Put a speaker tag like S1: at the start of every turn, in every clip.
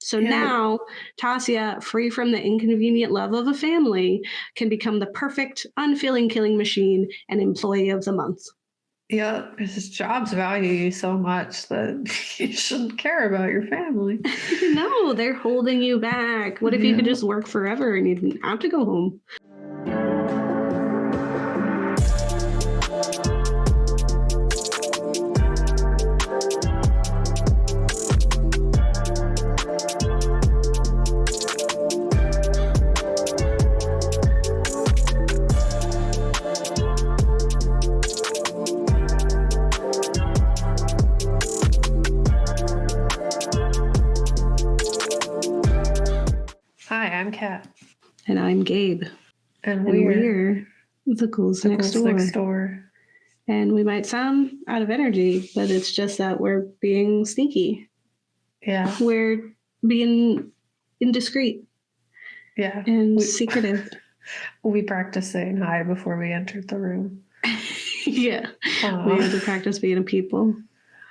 S1: So now Tasia, free from the inconvenient love of a family, can become the perfect, unfeeling killing machine and employee of the month.
S2: Yeah, his jobs value you so much that you shouldn't care about your family.
S1: No, they're holding you back. What if you could just work forever and you didn't have to go home?
S2: Hi, I'm Kat.
S1: And I'm Gabe.
S2: And we're
S1: the Ghouls Next Door. And we might sound out of energy, but it's just that we're being sneaky.
S2: Yeah.
S1: We're being indiscreet.
S2: Yeah.
S1: And secretive.
S2: We practiced saying hi before we entered the room.
S1: Yeah. We had to practice being a people.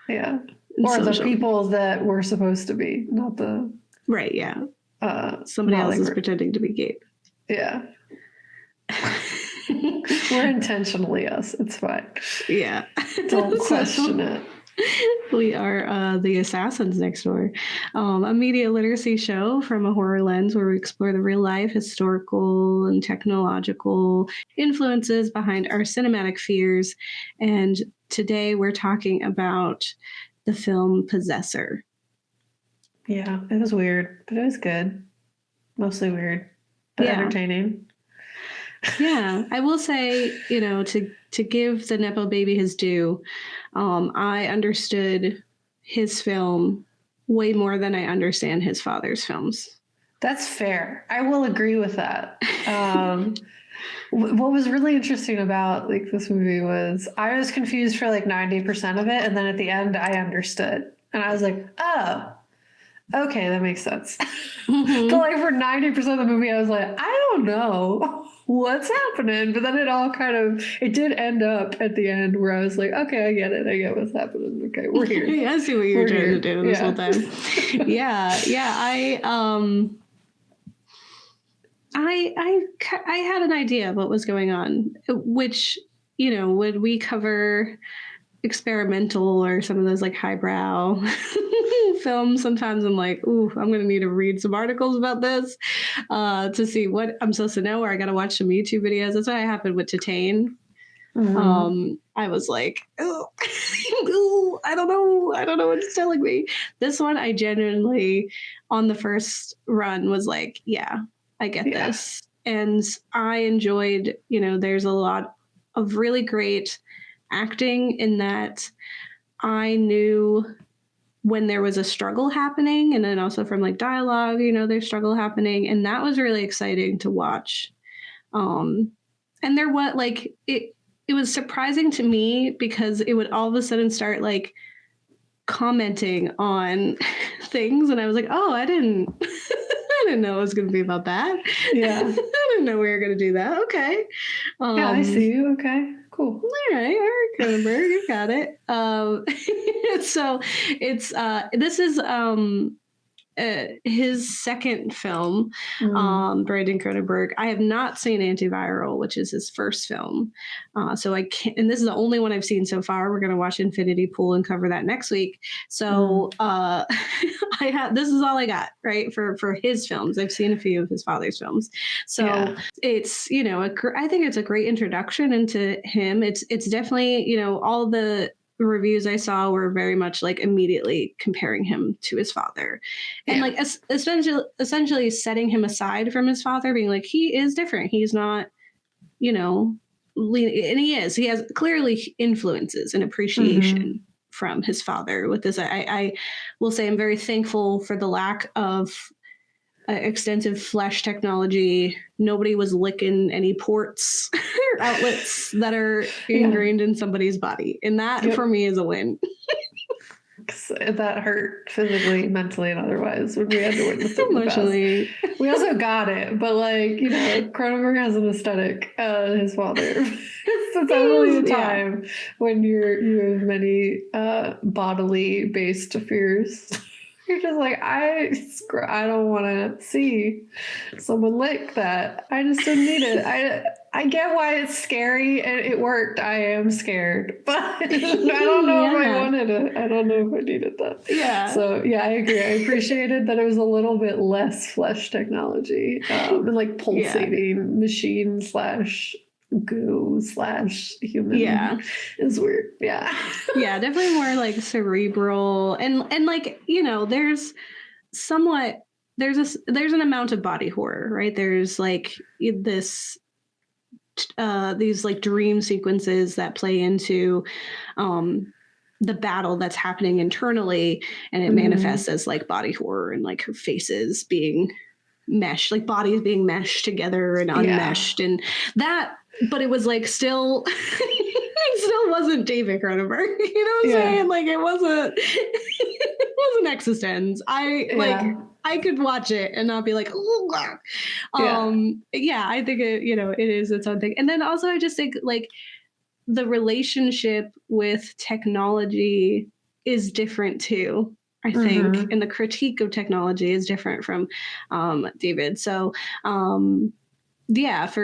S2: Yeah. Or the people that we're supposed to be, not the...
S1: Right, yeah. Somebody else is pretending to be Gabe.
S2: Yeah. We're intentionally us. It's fine.
S1: Yeah.
S2: Don't question it.
S1: We are the Assassins Next Door, a media literacy show from a horror lens where we explore the real life, historical, and technological influences behind our cinematic fears. And today we're talking about the film Possessor.
S2: Yeah, it was weird, but it was good. Mostly weird, but entertaining.
S1: Yeah, I will say, to give the Nepo baby his due, I understood his film way more than I understand his father's films.
S2: That's fair. I will agree with that. What was really interesting about this movie was I was confused for 90% of it, and then at the end I understood, and I was like, oh. Okay, that makes sense. Mm-hmm. But for 90% of the movie, I was like, I don't know what's happening. But then it did end up at the end where I was like, okay, I get it. I get what's happening. Okay, we're here.
S1: I see what you're trying to do this whole time. Yeah. I had an idea of what was going on, which, when we cover experimental or some of those highbrow films, sometimes I'm like, ooh, I'm gonna need to read some articles about this to see what I'm supposed to know, or I gotta watch some YouTube videos. That's what happened with Titane. Mm-hmm. I was like, oh, I don't know what it's telling me. This one, I genuinely, on the first run, was like, yeah, I get this. And I enjoyed, there's a lot of really great acting in that I knew when there was a struggle happening, and then also from dialogue, there's struggle happening, and that was really exciting to watch. And there was it was surprising to me because it would all of a sudden start commenting on things, and I was like, oh, I didn't know it was going to be about that. Yeah. I didn't know we were going to do that. Okay.
S2: Yeah, I see you. Okay, cool.
S1: All right, Cronenberg, you got it. So it's this is his second film, Brandon Cronenberg. I have not seen Antiviral, which is his first film. So I can't, and this is the only one I've seen so far. We're going to watch Infinity Pool and cover that next week. So this is all I got, right, for his films. I've seen a few of his father's films. So it's, I think it's a great introduction into him. It's definitely, all the reviews I saw were very much immediately comparing him to his father, and essentially setting him aside from his father, being he is different. He's not, and he has clearly influences and appreciation from his father with this. I will say I'm very thankful for the lack of extensive flesh technology. Nobody was licking any ports or outlets that are ingrained in somebody's body. And that for me is a win.
S2: That hurt physically, mentally, and otherwise when we had to witness it emotionally. We also got it, but Cronenberg has an aesthetic, his father. It's definitely a time when you have many bodily based fears. You're just like, I don't want to see someone lick that. I just didn't need it. I get why it's scary, and it worked. I am scared, but I don't know if I wanted it. I don't know if I needed that.
S1: Yeah.
S2: So yeah, I agree. I appreciated that it was a little bit less flesh technology, and like pulsating machine / goo / human.
S1: Yeah.
S2: Is weird. Yeah.
S1: Yeah, definitely more like cerebral, and like, you know, there's an amount of body horror, right? There's like this these like dream sequences that play into the battle that's happening internally, and it manifests as like body horror, and like her faces being meshed, like bodies being meshed together and unmeshed, and that, but it was like still it still wasn't David Cronenberg, you know what I'm saying? Like it wasn't Existence. I could watch it and not be like, oh God. I think it, you know, it is its own thing. And then also I just think like the relationship with technology is different too, I think, and the critique of technology is different from David. So for folks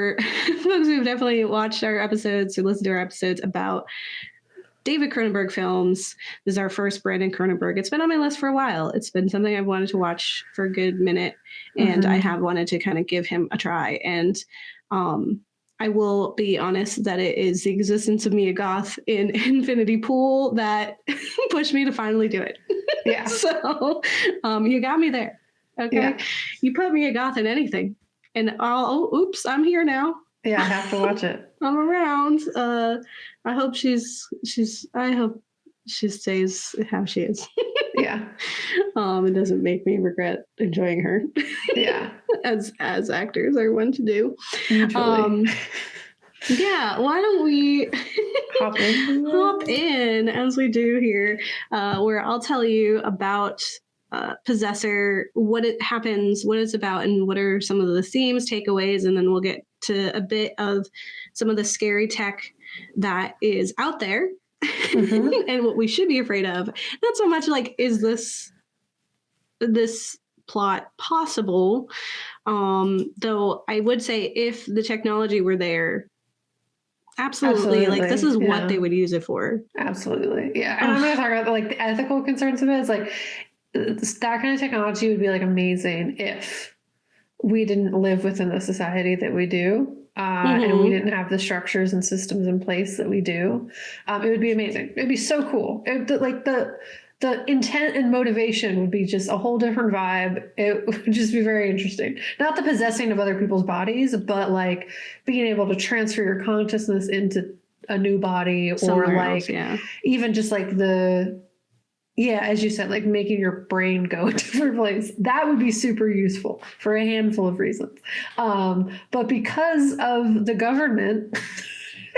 S1: who've definitely watched our episodes or listened to our episodes about David Cronenberg films, this is our first Brandon Cronenberg. It's been on my list for a while. It's been something I've wanted to watch for a good minute, and I have wanted to kind of give him a try. And I will be honest that it is the existence of Mia Goth in Infinity Pool that pushed me to finally do it. Yeah. So you got me there. Okay. Yeah. You put Mia Goth in anything, and oops, I'm here now.
S2: Yeah, I have to watch it.
S1: I'm around. I hope I hope she stays how she is.
S2: Yeah.
S1: It doesn't make me regret enjoying her.
S2: Yeah.
S1: as actors are one to do.
S2: Usually.
S1: Yeah, why don't we hop in as we do here, where I'll tell you about Possessor, what it happens, what it's about, and what are some of the themes, takeaways, and then we'll get to a bit of some of the scary tech that is out there and what we should be afraid of. Not so much like, is this plot possible? Though I would say if the technology were there, absolutely. Like this is what they would use it for.
S2: Absolutely. Yeah. And I'm going to talk about like the ethical concerns of it. It's like that kind of technology would be like amazing if we didn't live within the society that we do. And we didn't have the structures and systems in place that we do. It would be amazing. It'd be so cool. Like the intent and motivation would be just a whole different vibe. It would just be very interesting. Not the possessing of other people's bodies, but like being able to transfer your consciousness into a new body, somewhere or like else, even just like as you said, like making your brain go a different place. That would be super useful for a handful of reasons. But because of the government,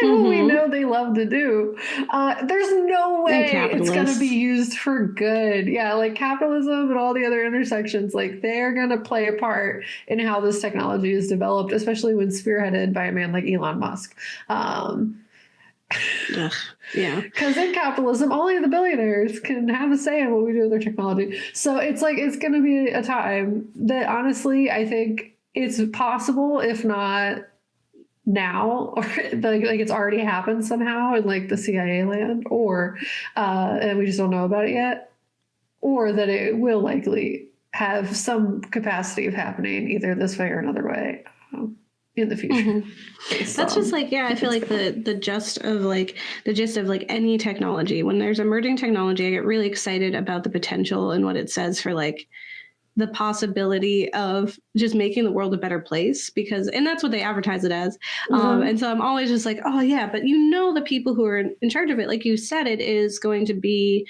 S2: we know they love to do, there's no way it's going to be used for good. Yeah, like capitalism and all the other intersections, like they're going to play a part in how this technology is developed, especially when spearheaded by a man like Elon Musk.
S1: Yeah,
S2: because in capitalism only the billionaires can have a say in what we do with their technology. So it's like it's going to be a time that honestly I think it's possible, if not now, or like it's already happened somehow in like the CIA land, or and we just don't know about it yet, or that it will likely have some capacity of happening either this way or another way in the future.
S1: That's just like, I feel like the gist of like any technology, when there's emerging technology, I get really excited about the potential and what it says for like the possibility of just making the world a better place, and that's what they advertise it as. And so I'm always just like, oh yeah, but the people who are in charge of it, like you said, it is going to be,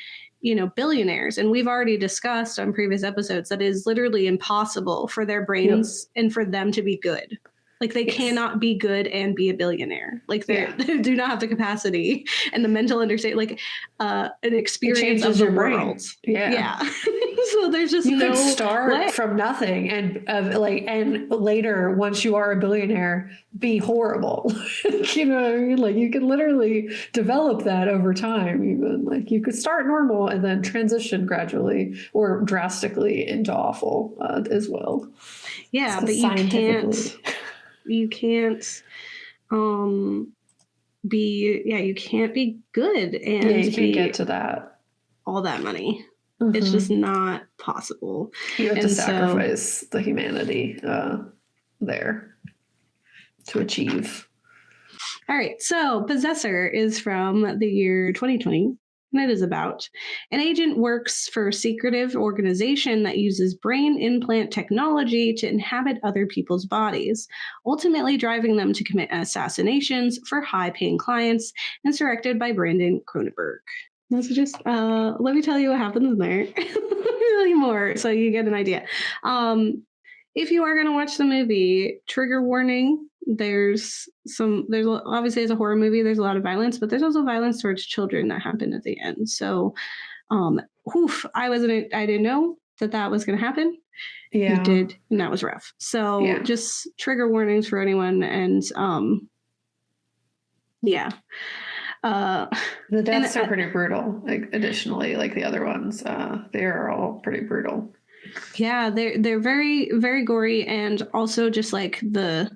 S1: billionaires. And we've already discussed on previous episodes that it is literally impossible for their brains and for them to be good. Like they cannot be good and be a billionaire. Like they do not have the capacity and the mental understanding, like an experience of the world. Yeah. So there's just
S2: you could start from nothing and later, once you are a billionaire, be horrible. You know what I mean? Like you could literally develop that over time. Even like you could start normal and then transition gradually or drastically into awful as well.
S1: Yeah, but you can't you can't be good and
S2: you can't get to that
S1: all that money. It's just not possible.
S2: You have to sacrifice the humanity there to achieve.
S1: All right, so Possessor is from the year 2020. And it is about an agent works for a secretive organization that uses brain implant technology to inhabit other people's bodies, ultimately driving them to commit assassinations for high-paying clients, and is directed by Brandon Cronenberg. That's just, let me tell you what happens in there. Really more, so you get an idea. If you are going to watch the movie, trigger warning. There's obviously it's a horror movie. There's a lot of violence, but there's also violence towards children that happen at the end. So, I didn't know that was going to happen.
S2: Yeah,
S1: you did, and that was rough. So just trigger warnings for anyone. And
S2: the deaths are pretty brutal. Like additionally, like the other ones, they are all pretty brutal.
S1: Yeah, they're very, very gory, and also just like the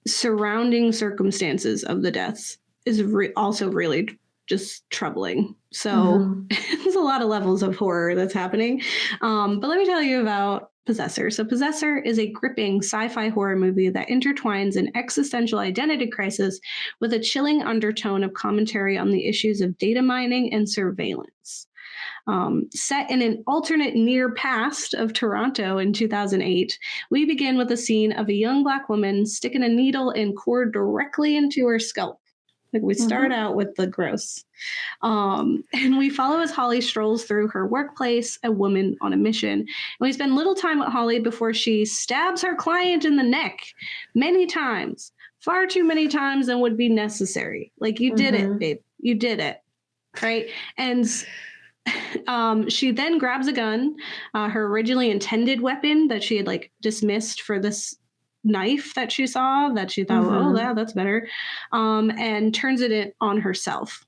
S1: surrounding circumstances of the deaths is also really just troubling. So there's a lot of levels of horror that's happening. But let me tell you about Possessor. So Possessor is a gripping sci-fi horror movie that intertwines an existential identity crisis with a chilling undertone of commentary on the issues of data mining and surveillance. Set in an alternate near past of Toronto in 2008, we begin with a scene of a young Black woman sticking a needle and cord directly into her scalp. Like we start out with the gross. And we follow as Holly strolls through her workplace, a woman on a mission. And we spend little time with Holly before she stabs her client in the neck many times, far too many times than would be necessary. Like you did it, babe. You did it. Right. And she then grabs a gun, her originally intended weapon that she had like dismissed for this knife that she saw that she thought, that's better, and turns it on herself.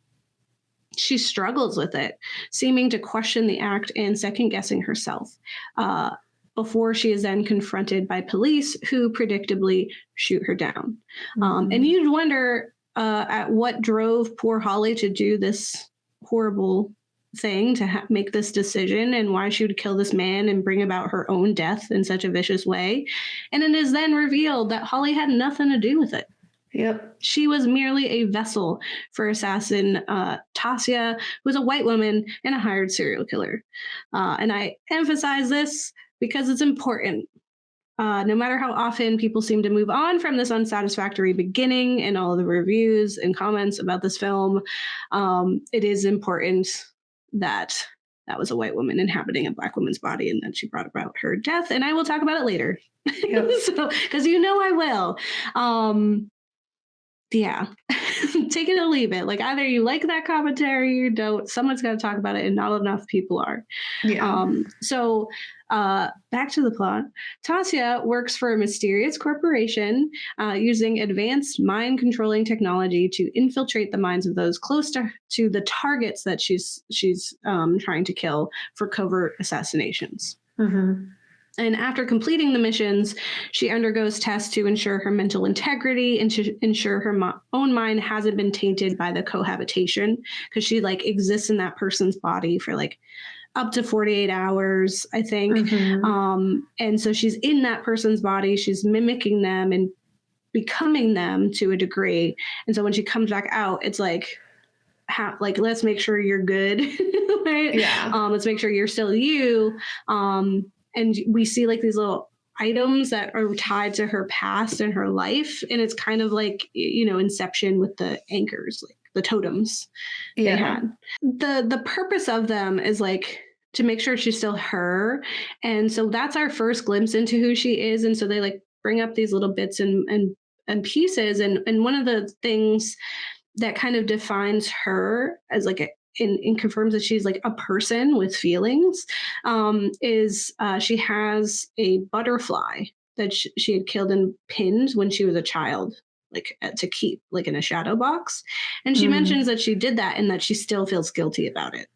S1: She struggles with it, seeming to question the act and second guessing herself, before she is then confronted by police who predictably shoot her down. And you'd wonder at what drove poor Holly to do this horrible thing, to make this decision, and why she would kill this man and bring about her own death in such a vicious way. And it is then revealed that Holly had nothing to do with it.
S2: Yep.
S1: She was merely a vessel for assassin Tasia, who was a white woman and a hired serial killer. And I emphasize this because it's important. No matter how often people seem to move on from this unsatisfactory beginning in all of the reviews and comments about this film, it is important that was a white woman inhabiting a Black woman's body and that she brought about her death. And I will talk about it later. Yep. So, because I will. Take it or leave it. Like either you like that commentary or you don't. Someone's got to talk about it, and not enough people are. So back to the plot. Tasia works for a mysterious corporation using advanced mind-controlling technology to infiltrate the minds of those close to the targets that she's trying to kill for covert assassinations. And after completing the missions, she undergoes tests to ensure her mental integrity and to ensure her own mind hasn't been tainted by the cohabitation, because she like exists in that person's body for like up to 48 hours, I think. And so she's in that person's body. She's mimicking them and becoming them to a degree. And so when she comes back out, it's like, let's make sure you're good. Right? Let's make sure you're still you. And we see like these little items that are tied to her past and her life. And it's kind of like, Inception with the anchors, like the totems they had. The purpose of them is like to make sure she's still her. And so that's our first glimpse into who she is. And so they like bring up these little bits and pieces. And one of the things that kind of defines her as like and confirms that she's like a person with feelings is she has a butterfly that she had killed and pinned when she was a child, like to keep like in a shadow box. And she mentions that she did that and that she still feels guilty about it.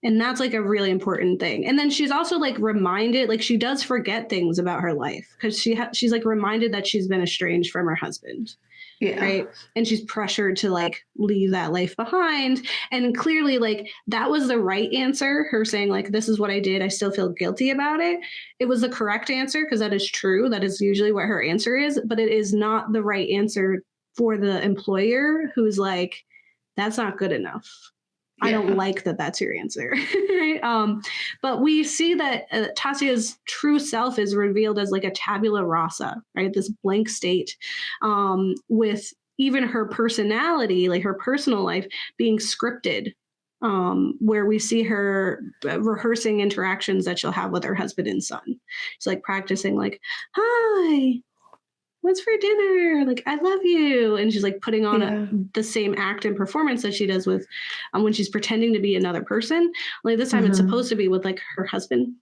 S1: And that's like a really important thing. And then she's also like reminded, like she does forget things about her life because she's like reminded that she's been estranged from her husband. Yeah. Right. And she's pressured to like leave that life behind. And clearly, like that was the right answer. Her saying, like, this is what I did. I still feel guilty about it. It was the correct answer because that is true. That is usually what her answer is. But it is not the right answer for the employer who's like, that's not good enough. Yeah. I don't like that that's your answer. Right? But we see that Tasia's true self is revealed as like a tabula rasa, right? This blank state with even her personality, like her personal life being scripted, where we see her rehearsing interactions that she'll have with her husband and son. She's like practicing like, hi, what's for dinner? Like, I love you. And she's like putting on the same act and performance that she does with when she's pretending to be another person. Like this time it's supposed to be with like her husband.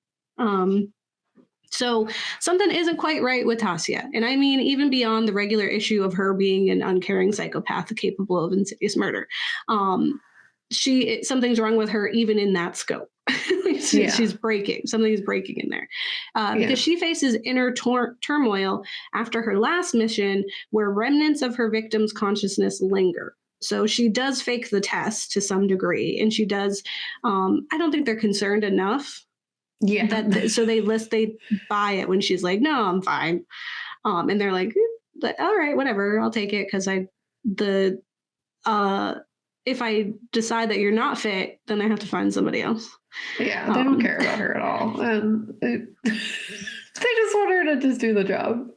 S1: So something isn't quite right with Tasia. And I mean, even beyond the regular issue of her being an uncaring psychopath capable of insidious murder, something's wrong with her even in that scope. She's breaking. Something's breaking in there because she faces inner turmoil after her last mission where remnants of her victim's consciousness linger. So she does fake the test to some degree. And she does. I don't think they're concerned enough. Yeah. So they buy it when she's like, no, I'm fine. And they're like, all right, whatever. I'll take it because if I decide that you're not fit, then I have to find somebody else.
S2: Yeah, they don't care about her at all. And they just want her to just do the job.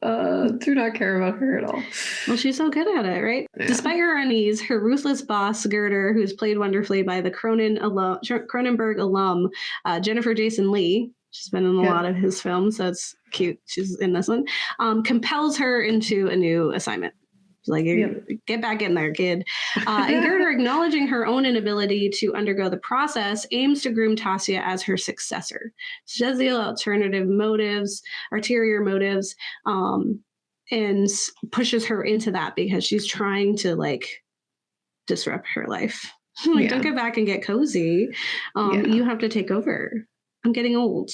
S2: Do not care about her at all.
S1: Well, she's so good at it, right? Yeah. Despite her unease, her ruthless boss, Gerder, who's played wonderfully by the Cronenberg alum, Jennifer Jason Leigh, she's been in a lot of his films, so it's cute. She's in this one, compels her into a new assignment. Like, get back in there, kid. And Gerder, acknowledging her own inability to undergo the process, aims to groom Tasia as her successor. She does the alternative motives, arterial motives, and pushes her into that because she's trying to, like, disrupt her life. Like, don't get back and get cozy. You have to take over. I'm getting old.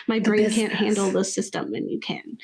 S1: My brain can't handle the system, and you can.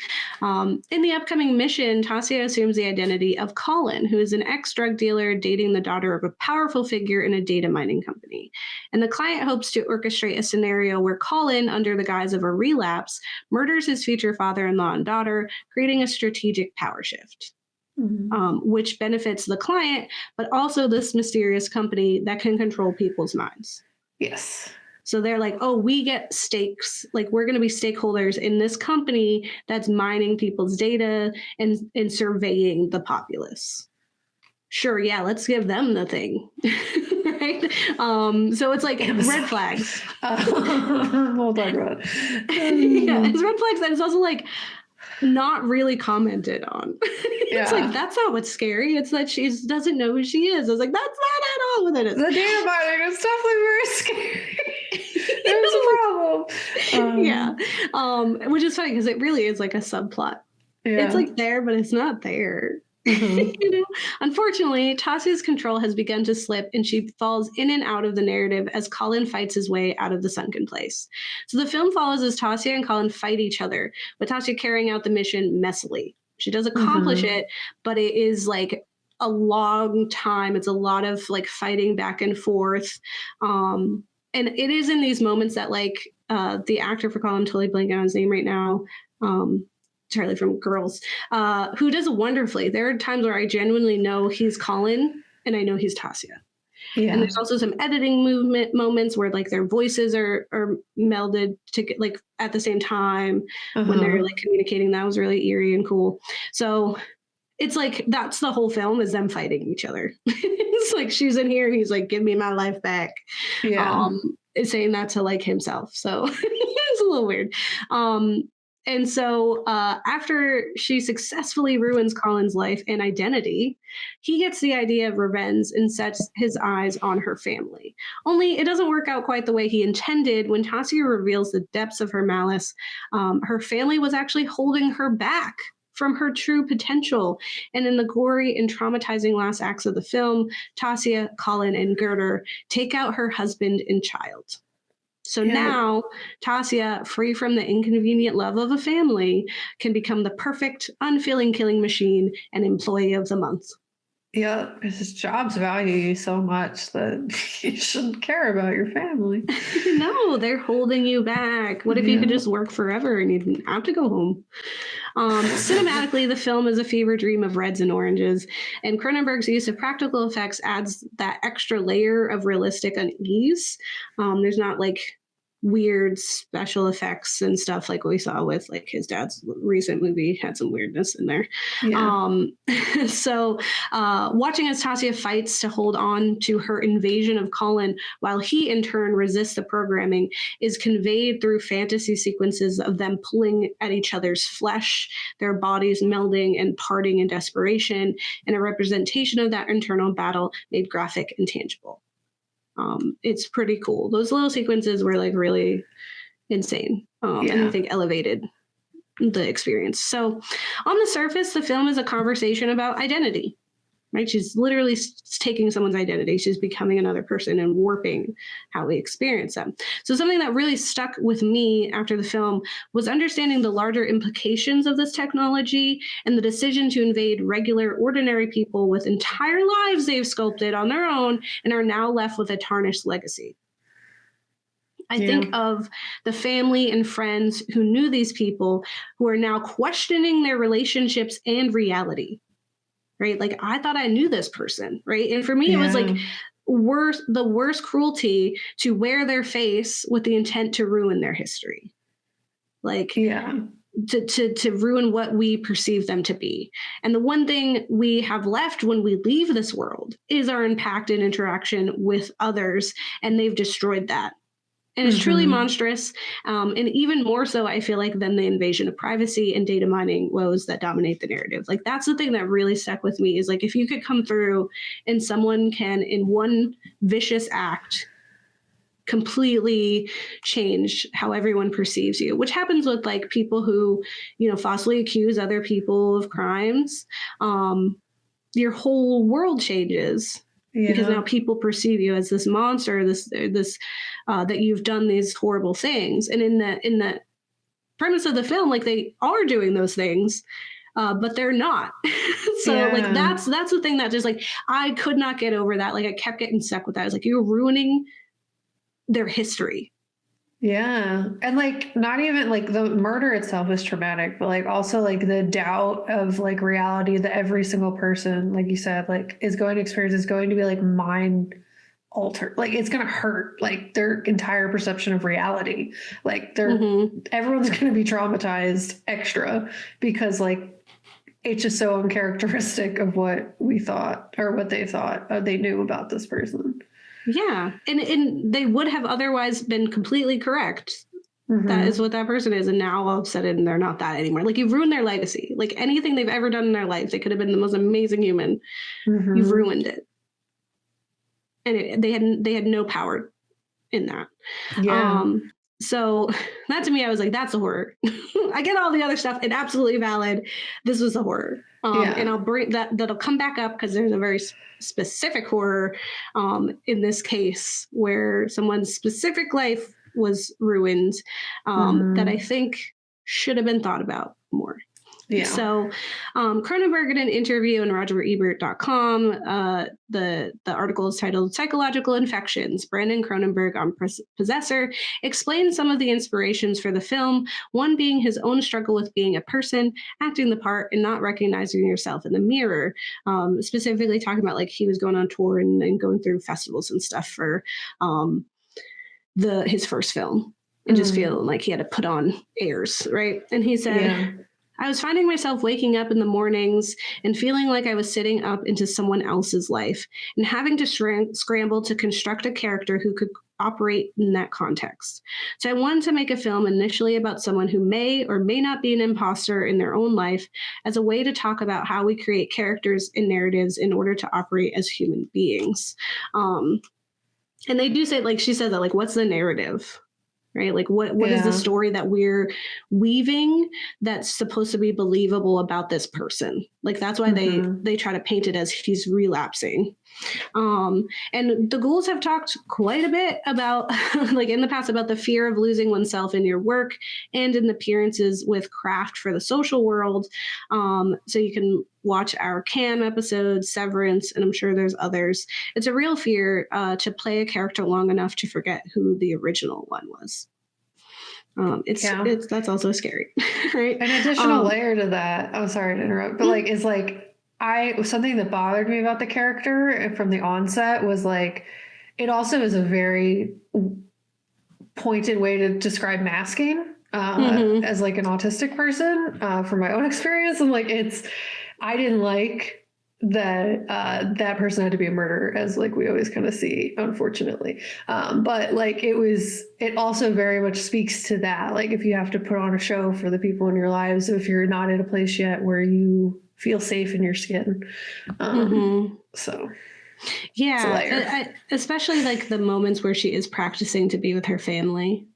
S1: In the upcoming mission, Tasia assumes the identity of Colin, who is an ex-drug dealer dating the daughter of a powerful figure in a data mining company. And the client hopes to orchestrate a scenario where Colin, under the guise of a relapse, murders his future father-in-law and daughter, creating a strategic power shift. Which benefits the client, but also this mysterious company that can control people's minds.
S2: Yes.
S1: So they're like, oh, we get stakes. Like, we're going to be stakeholders in this company that's mining people's data and surveying the populace. Sure, yeah, let's give them the thing. Right? So it's like red flags.
S2: We'll talk about it.
S1: It's red flags that is also like not really commented on. It's like, that's not what's scary. It's that she doesn't know who she is. I was like, that's not at all what it is.
S2: The data mining is definitely very scary. There's a
S1: problem. Which is funny because it really is like a subplot. It's like there, but it's not there. Unfortunately, Tasia's control has begun to slip and she falls in and out of the narrative as Colin fights his way out of the sunken place. So the film follows as Tasia and Colin fight each other, with Tasia carrying out the mission messily. She does accomplish it, but it is like a long time. It's a lot of like fighting back and forth. And it is in these moments that like the actor for Colin, I'm totally blanking on his name right now, Charlie from Girls, who does it wondrously. There are times where I genuinely know he's Colin and I know he's Tasia. Yeah. And there's also some editing moments where like their voices are melded to get, like at the same time when they're like communicating. That was really eerie and cool. So it's like that's the whole film is them fighting each other. It's like she's in here and he's like, give me my life back. Yeah. Saying that to like himself. So it's a little weird. And so after she successfully ruins Colin's life and identity, he gets the idea of revenge and sets his eyes on her family. Only it doesn't work out quite the way he intended. When Tasia reveals the depths of her malice, her family was actually holding her back from her true potential. And in the gory and traumatizing last acts of the film, Tasia, Colin, and Gerder take out her husband and child. So now Tasia, free from the inconvenient love of a family, can become the perfect, unfeeling killing machine and employee of the month.
S2: Yeah, his jobs value you so much that you shouldn't care about your family.
S1: No, they're holding you back. What if you could just work forever and you didn't have to go home? Cinematically, the film is a fever dream of reds and oranges, and Cronenberg's use of practical effects adds that extra layer of realistic unease. There's not like weird special effects and stuff like we saw with like his dad's recent movie had some weirdness in there. So watching as Tasia fights to hold on to her invasion of Colin while he in turn resists the programming is conveyed through fantasy sequences of them pulling at each other's flesh, their bodies melding and parting in desperation, and a representation of that internal battle made graphic and tangible. It's pretty cool. Those little sequences were like really insane, and I think elevated the experience. So on the surface, the film is a conversation about identity, right? She's literally taking someone's identity. She's becoming another person and warping how we experience them. So something that really stuck with me after the film was understanding the larger implications of this technology and the decision to invade regular, ordinary people with entire lives they've sculpted on their own and are now left with a tarnished legacy. I think of the family and friends who knew these people who are now questioning their relationships and reality. Right? Like, I thought I knew this person, right? And for me, it was like the worst cruelty to wear their face with the intent to ruin their history. Like, to ruin what we perceive them to be. And the one thing we have left when we leave this world is our impact and interaction with others, and they've destroyed that. And it's truly monstrous. And even more so, I feel like, than the invasion of privacy and data mining woes that dominate the narrative. Like, that's the thing that really stuck with me is like, if you could come through and someone can, in one vicious act, completely change how everyone perceives you, which happens with like people who, you know, falsely accuse other people of crimes. Your whole world changes. Because now people perceive you as this monster, this that you've done these horrible things. And in the premise of the film, like, they are doing those things, but they're not. So like that's the thing that just like I could not get over that. Like, I kept getting stuck with that. I was like, you're ruining their history.
S2: Yeah. And like, not even like the murder itself is traumatic, but like also like the doubt of like reality that every single person, like you said, like is going to experience is going to be like mind altered. Like, it's going to hurt like their entire perception of reality. Like everyone's going to be traumatized extra because like it's just so uncharacteristic of what we thought or what they thought they knew about this person.
S1: Yeah. And they would have otherwise been completely correct. That is what that person is. And now all of a sudden they're not that anymore. Like, you've ruined their legacy. Like, anything they've ever done in their life, they could have been the most amazing human. You've ruined it. And they had no power in that. So that, to me, I was like, that's a horror. I get all the other stuff and absolutely valid. This was a horror. And I'll bring that'll come back up because there's a very specific horror in this case where someone's specific life was ruined that I think should have been thought about more. So Cronenberg, in an interview in RogerEbert.com, the article is titled Psychological Infections, Brandon Cronenberg on Possessor, explains some of the inspirations for the film, one being his own struggle with being a person, acting the part, and not recognizing yourself in the mirror, specifically talking about like he was going on tour and going through festivals and stuff for his first film and just feeling like he had to put on airs, right? And he said, I was finding myself waking up in the mornings and feeling like I was sitting up into someone else's life and having to scramble to construct a character who could operate in that context. So I wanted to make a film initially about someone who may or may not be an imposter in their own life, as a way to talk about how we create characters and narratives in order to operate as human beings. And they do say, like she said that, like, what's the narrative? Right? Like what is the story that we're weaving that's supposed to be believable about this person? Like that's why they try to paint it as he's relapsing. And the Ghouls have talked quite a bit about, like in the past, about the fear of losing oneself in your work and in appearances with craft for the social world. So you can watch our Cam episode, Severance, and I'm sure there's others. It's a real fear to play a character long enough to forget who the original one was. It's that's also scary, right?
S2: An additional layer to that. I'm sorry to interrupt, but like is like something that bothered me about the character from the onset was like it also is a very pointed way to describe masking as like an autistic person from my own experience, and like I didn't like that that person had to be a murderer, as like we always kind of see, unfortunately. But like it also very much speaks to that, like if you have to put on a show for the people in your lives, if you're not in a place yet where you feel safe in your skin. So
S1: yeah, especially like the moments where she is practicing to be with her family,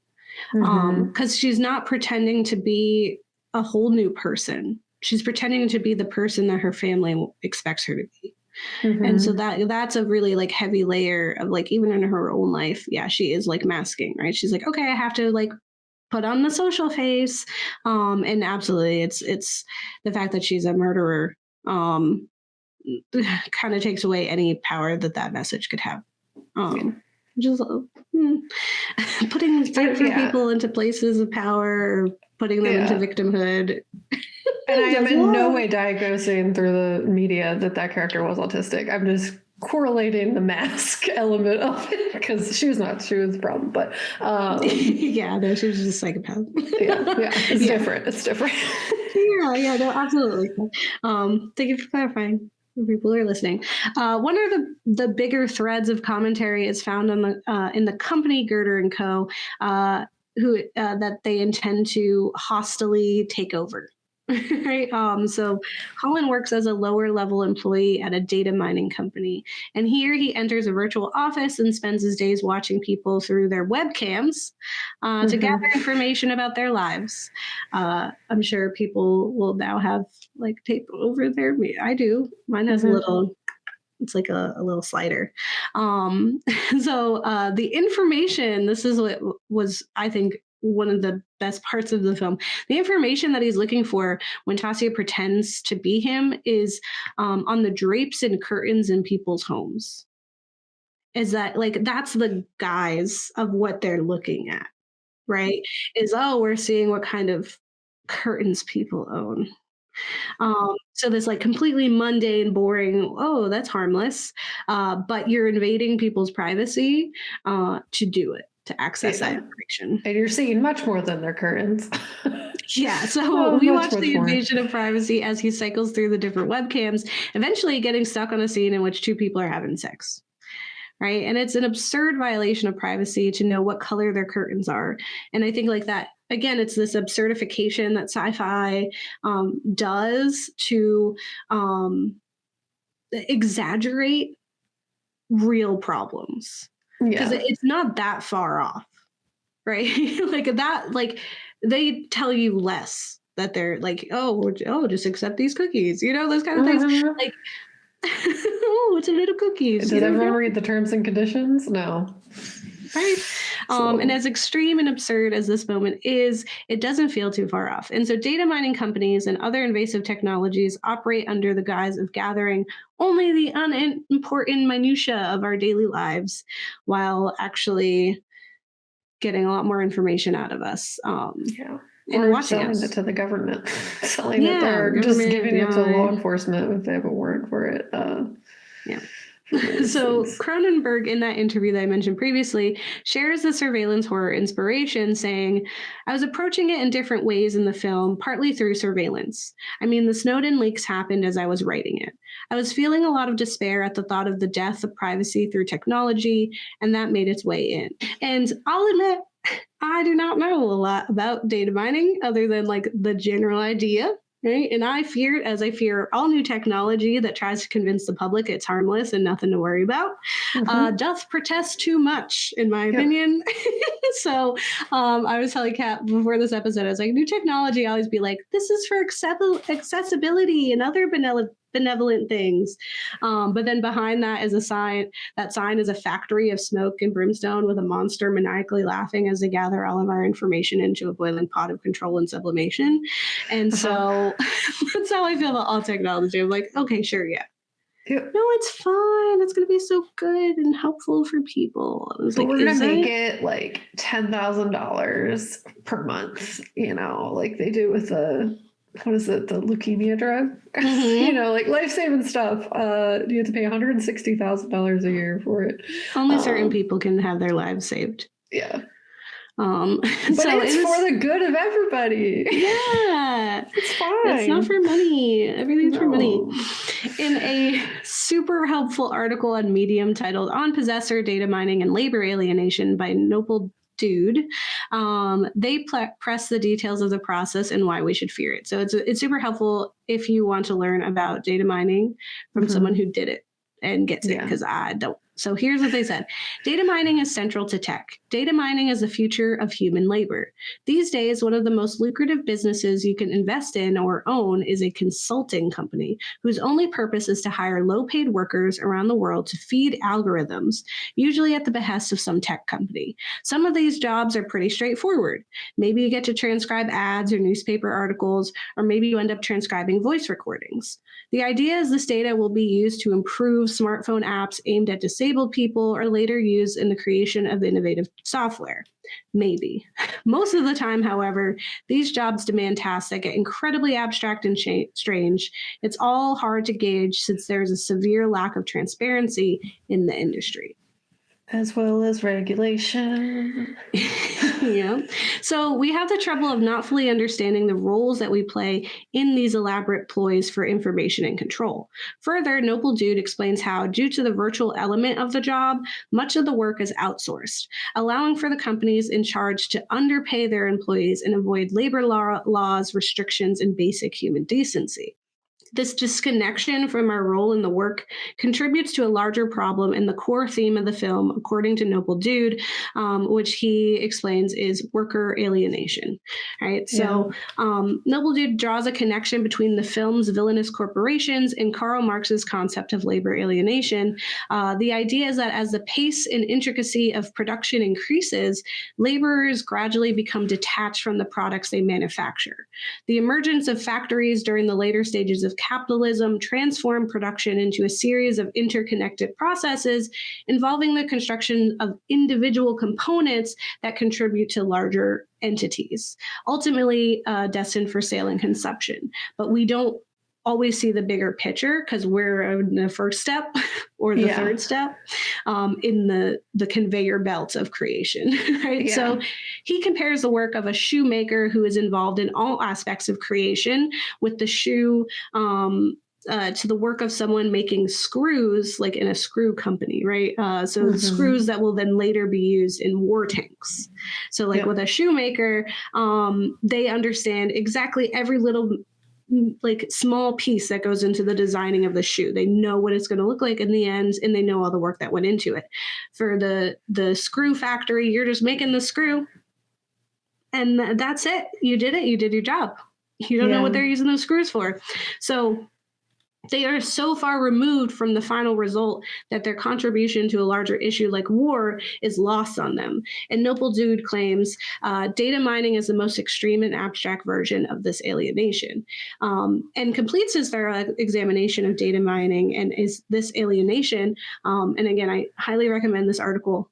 S1: because she's not pretending to be a whole new person. She's pretending to be the person that her family expects her to be. And so that's a really like heavy layer of like, even in her own life, yeah, she is like masking, right? She's like, okay, I have to like put on the social face. And absolutely it's the fact that she's a murderer kind of takes away any power that message could have. Just putting certain people into places of power, or putting them into victimhood.
S2: And I am in no way diagnosing through the media that character was autistic. I'm just correlating the mask element of it, because she was the problem. But
S1: yeah, no, she was just a psychopath.
S2: It's different. It's different.
S1: yeah, no, absolutely. Thank you for clarifying. People are listening. One of the bigger threads of commentary is found on the in the company Girder and Co. Who that they intend to hostily take over. Right. So Colin works as a lower level employee at a data mining company. And here he enters a virtual office and spends his days watching people through their webcams to gather information about their lives. I'm sure people will now have like tape over their, I do. Mine has a little, it's like a little slider. So the information, this is what was, I think, one of the best parts of the film. The information that he's looking for when Tasia pretends to be him is on the drapes and curtains in people's homes. Is that like, that's the guise of what they're looking at, right? Is, oh, we're seeing what kind of curtains people own. So this like completely mundane, boring, oh, that's harmless. But you're invading people's privacy to do it, to access that information.
S2: And you're seeing much more than their curtains.
S1: Yeah, so we watch the invasion of privacy as he cycles through the different webcams, eventually getting stuck on a scene in which two people are having sex. Right. And it's an absurd violation of privacy to know what color their curtains are. And I think like that, again, it's this absurdification that sci-fi does to exaggerate real problems. Because it's not that far off. Right. Like that, like they tell you less, that they're like, oh, just accept these cookies, you know, those kind of things. Like, oh, it's a little cookies.
S2: Did everyone read the terms and conditions? No.
S1: Right. And as extreme and absurd as this moment is, it doesn't feel too far off. And so data mining companies and other invasive technologies operate under the guise of gathering only the unimportant minutiae of our daily lives, while actually getting a lot more information out of us.
S2: Or selling it to the government. Selling it there, just giving it to law enforcement if they have a warrant for it.
S1: So Cronenberg, in that interview that I mentioned previously, shares the surveillance horror inspiration, saying, "I was approaching it in different ways in the film, partly through surveillance. I mean, the Snowden leaks happened as I was writing it. I was feeling a lot of despair at the thought of the death of privacy through technology, and that made its way in." And I'll admit, I do not know a lot about data mining other than like the general idea. Right. And I fear all new technology that tries to convince the public it's harmless and nothing to worry about, doth protest too much, in my opinion. So I was telling Kat before this episode, I was like, new technology, I always be like, this is for accessibility and other benevolent things. But then behind that is a sign. That sign is a factory of smoke and brimstone with a monster maniacally laughing as they gather all of our information into a boiling pot of control and sublimation. And so that's how I feel about all technology. I'm like, okay, sure, yeah. No, it's fine. It's going to be so good and helpful for people. I was
S2: but
S1: like,
S2: we're going to make it like $10,000 per month, like they do with the leukemia drug, like life-saving stuff. You have to pay $160,000 a year for it.
S1: Only certain people can have their lives saved.
S2: Yeah.
S1: But
S2: it's for the good of everybody.
S1: Yeah.
S2: It's fine.
S1: It's not for money. Everything's for money. In a super helpful article on Medium titled "On Possessor, Data Mining, and Labor Alienation" by Noble Dude, they press the details of the process and why we should fear it. So it's super helpful if you want to learn about data mining from someone who did it and gets it, because I don't. So here's what they said. Data mining is central to tech. Data mining is the future of human labor. These days, one of the most lucrative businesses you can invest in or own is a consulting company whose only purpose is to hire low-paid workers around the world to feed algorithms, usually at the behest of some tech company. Some of these jobs are pretty straightforward. Maybe you get to transcribe ads or newspaper articles, or maybe you end up transcribing voice recordings. The idea is this data will be used to improve smartphone apps aimed at disabled people or later used in the creation of innovative software. Maybe. Most of the time, however, these jobs demand tasks that get incredibly abstract and strange. It's all hard to gauge since there's a severe lack of transparency in the industry.
S2: As well as regulation.
S1: Yeah. So we have the trouble of not fully understanding the roles that we play in these elaborate ploys for information and control. Further, Noble Dude explains how, due to the virtual element of the job, much of the work is outsourced, allowing for the companies in charge to underpay their employees and avoid labor laws, restrictions, and basic human decency. This disconnection from our role in the work contributes to a larger problem and the core theme of the film, according to Noble Dude, which he explains is worker alienation. Right. So Noble Dude draws a connection between the film's villainous corporations and Karl Marx's concept of labor alienation. The idea is that as the pace and intricacy of production increases, laborers gradually become detached from the products they manufacture. The emergence of factories during the later stages of capitalism transformed production into a series of interconnected processes involving the construction of individual components that contribute to larger entities, ultimately destined for sale and consumption. But we don't always see the bigger picture because we're in the first step or the third step in the conveyor belt of creation, right? Yeah. So he compares the work of a shoemaker who is involved in all aspects of creation with the shoe to the work of someone making screws, like in a screw company, right? So screws that will then later be used in war tanks. So like with a shoemaker, they understand exactly every little like small piece that goes into the designing of the shoe. They know what it's going to look like in the end, and they know all the work that went into it. For the screw factory, you're just making the screw, and that's it. You did it. You did your job. You don't know what they're using those screws for. So they are so far removed from the final result that their contribution to a larger issue like war is lost on them. And Noble Dude claims data mining is the most extreme and abstract version of this alienation, and completes his thorough examination of data mining and is this alienation. And again, I highly recommend this article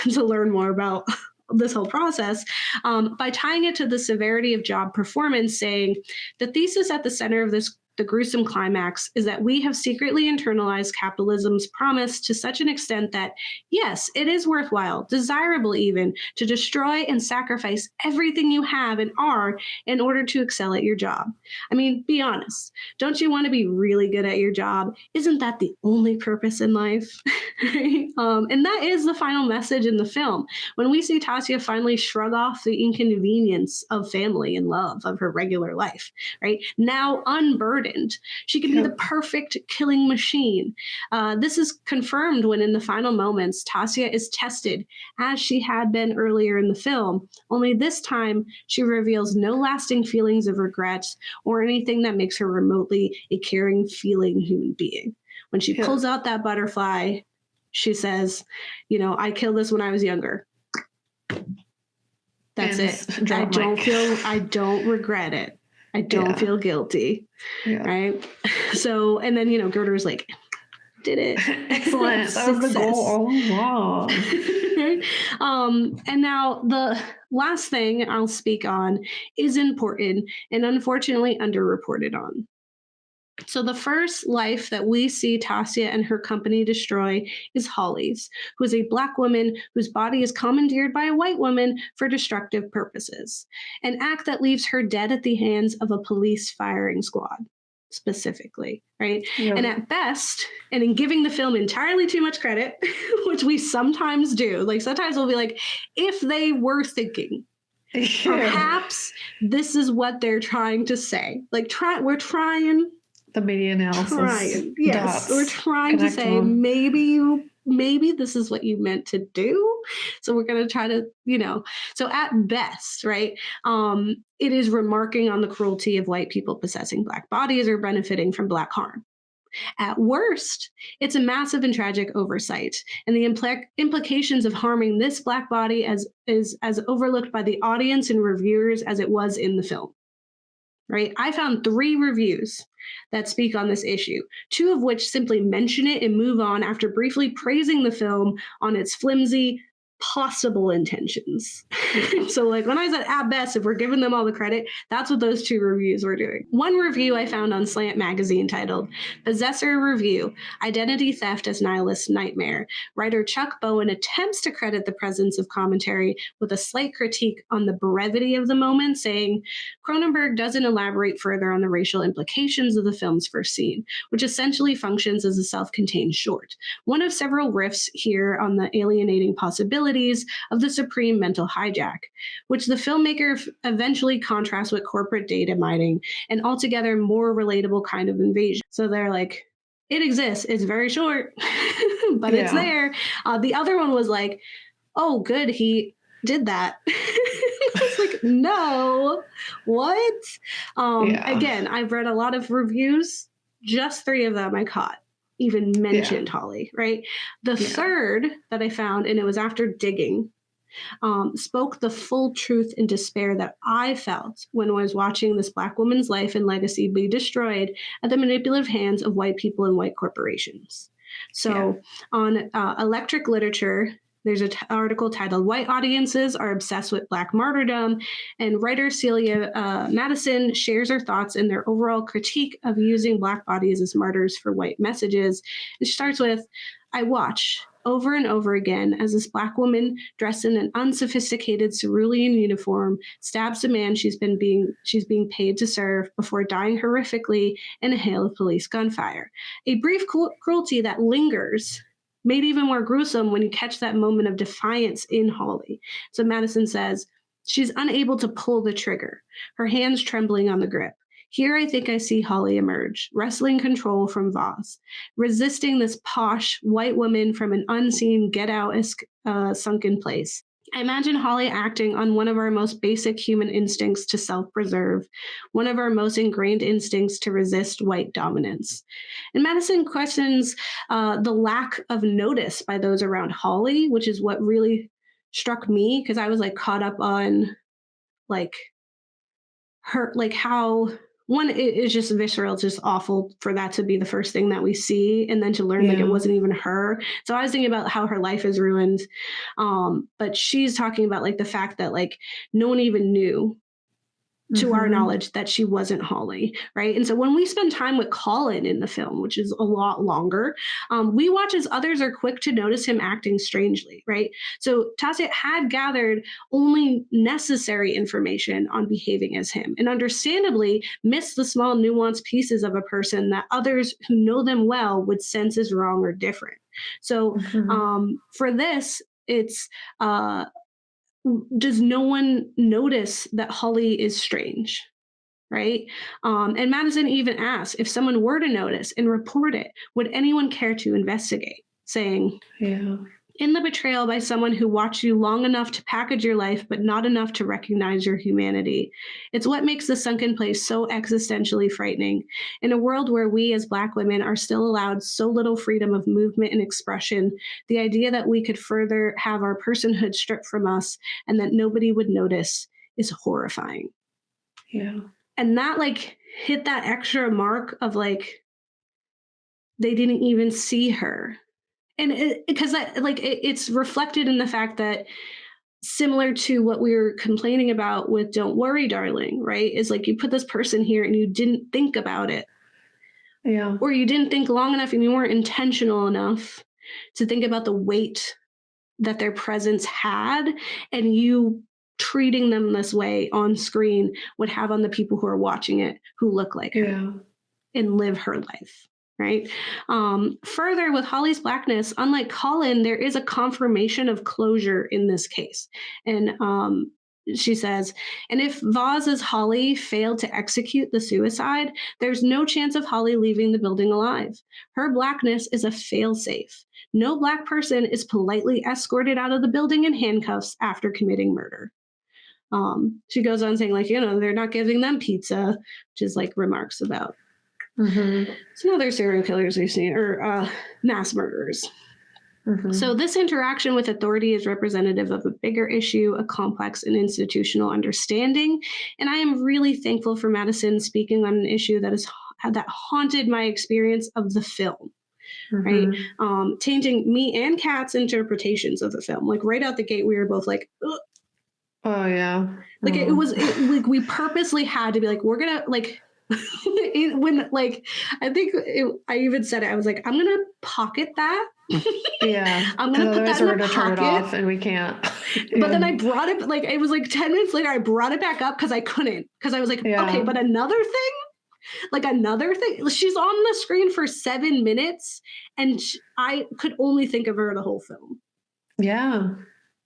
S1: to learn more about this whole process, by tying it to the severity of job performance, saying the thesis at the center of this the gruesome climax is that we have secretly internalized capitalism's promise to such an extent that, yes, it is worthwhile, desirable even, to destroy and sacrifice everything you have and are in order to excel at your job. I mean, be honest. Don't you want to be really good at your job? Isn't that the only purpose in life? And that is the final message in the film. When we see Tasia finally shrug off the inconvenience of family and love of her regular life, right? Now unburdened, she can be the perfect killing machine. This is confirmed when in the final moments, Tasia is tested as she had been earlier in the film, only this time she reveals no lasting feelings of regret or anything that makes her remotely a caring, feeling human being. When she pulls out that butterfly, she says, I killed this when I was younger. That's it. I don't regret it. I don't feel guilty. Yeah. Right. So, and then, Gerder's like, did it.
S2: Excellent. That was the goal. Oh,
S1: wow. And now the last thing I'll speak on is important and unfortunately underreported on. So the first life that we see Tasia and her company destroy is Holly's, who is a Black woman whose body is commandeered by a white woman for destructive purposes, an act that leaves her dead at the hands of a police firing squad, specifically, right? Yep. And at best, and in giving the film entirely too much credit, which we sometimes do, like sometimes we'll be like, if they were thinking, perhaps this is what they're trying to say. Like, we're trying...
S2: The media analysis.
S1: Yes, we're trying to say maybe this is what you meant to do. So we're going to try to, So at best, right, it is remarking on the cruelty of white people possessing Black bodies or benefiting from Black harm. At worst, it's a massive and tragic oversight, and the implications of harming this Black body is as overlooked by the audience and reviewers as it was in the film. Right? I found 3 reviews that speak on this issue, 2 of which simply mention it and move on after briefly praising the film on its flimsy, possible intentions. So like when I said at best, if we're giving them all the credit, that's what those 2 reviews were doing. One review I found on Slant Magazine titled Possessor Review, Identity Theft as Nihilist Nightmare. Writer Chuck Bowen attempts to credit the presence of commentary with a slight critique on the brevity of the moment, saying Cronenberg doesn't elaborate further on the racial implications of the film's first scene, which essentially functions as a self-contained short. One of several riffs here on the alienating possibilities of the supreme mental hijack, which the filmmaker eventually contrasts with corporate data mining, an altogether more relatable kind of invasion. So they're like, it exists, it's very short, but it's there. The other one was like, oh, good, he did that. I was like, no, what? Again, I've read a lot of reviews, just 3 of them I caught even mentioned Holly, right? The third that I found, and it was after digging, spoke the full truth and despair that I felt when I was watching this Black woman's life and legacy be destroyed at the manipulative hands of white people and white corporations. So on Electric Literature, there's an article titled White Audiences Are Obsessed with Black Martyrdom, and writer Celia Madison shares her thoughts in their overall critique of using Black bodies as martyrs for white messages. And she starts with, I watch over and over again as this Black woman dressed in an unsophisticated cerulean uniform stabs a man she's being paid to serve before dying horrifically in a hail of police gunfire. A brief cruelty that lingers, made even more gruesome when you catch that moment of defiance in Holly. So Madison says, she's unable to pull the trigger, her hands trembling on the grip. Here I think I see Holly emerge, wresting control from Voss, resisting this posh white woman from an unseen get-out-esque sunken place. I imagine Holly acting on one of our most basic human instincts to self-preserve, one of our most ingrained instincts to resist white dominance. And Madison questions the lack of notice by those around Holly, which is what really struck me, because I was like caught up on like her, like how one, it is just visceral. It's just awful for that to be the first thing that we see. And then to learn like it wasn't even her. So I was thinking about how her life is ruined. But she's talking about like the fact that like no one even knew to our knowledge, that she wasn't Holly, right? And so when we spend time with Colin in the film, which is a lot longer, we watch as others are quick to notice him acting strangely, right? So Tassia had gathered only necessary information on behaving as him, and understandably missed the small nuanced pieces of a person that others who know them well would sense as wrong or different. So for this, it's does no one notice that Holly is strange? Right. And Madison even asks, if someone were to notice and report it, would anyone care to investigate? Saying, in the betrayal by someone who watched you long enough to package your life, but not enough to recognize your humanity. It's what makes the sunken place so existentially frightening. In a world where we as Black women are still allowed so little freedom of movement and expression, the idea that we could further have our personhood stripped from us and that nobody would notice is horrifying.
S2: Yeah.
S1: And that like hit that extra mark of like, they didn't even see her. And because it's reflected in the fact that, similar to what we were complaining about with Don't Worry, Darling, right? Is like you put this person here and you didn't think about it.
S2: Yeah.
S1: Or you didn't think long enough and you weren't intentional enough to think about the weight that their presence had, and you treating them this way on screen would have on the people who are watching it who look like her and live her life. Right. Further, with Holly's Blackness, unlike Colin, there is a confirmation of closure in this case. And she says, and if Vaz's Holly failed to execute the suicide, there's no chance of Holly leaving the building alive. Her Blackness is a failsafe. No Black person is politely escorted out of the building in handcuffs after committing murder. She goes on saying, like, they're not giving them pizza, which is like remarks about some other serial killers we've seen, or mass murderers. So this interaction with authority is representative of a bigger issue, a complex and institutional understanding. And I am really thankful for Madison speaking on an issue that haunted my experience of the film. Right. Changing me and Kat's interpretations of the film. Like right out the gate, we were both like, ugh.
S2: Oh yeah.
S1: Like like we purposely had to be like, we're gonna like when like I even said it, I was like, I'm gonna pocket that.
S2: Yeah.
S1: I'm gonna put that in my pocket.
S2: Turn it off and we can't.
S1: But then I brought it, like it was like 10 minutes later, I brought it back up because I couldn't. Because I was like, okay, but another thing, she's on the screen for 7 minutes and I could only think of her the whole film.
S2: Yeah.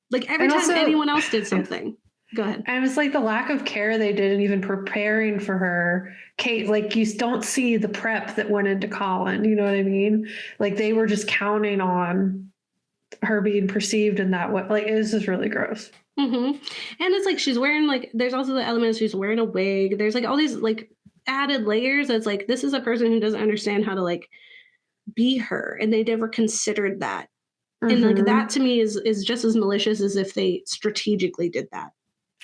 S1: Like every time anyone else did something. Go ahead.
S2: And it's like the lack of care they did in even preparing for her. Kate, like you don't see the prep that went into Colin. You know what I mean? Like they were just counting on her being perceived in that way. Like it was just really gross.
S1: And it's like she's wearing like, there's also the element of she's wearing a wig. There's like all these like added layers. It's like, this is a person who doesn't understand how to like be her. And they never considered that. And like that to me is just as malicious as if they strategically did that.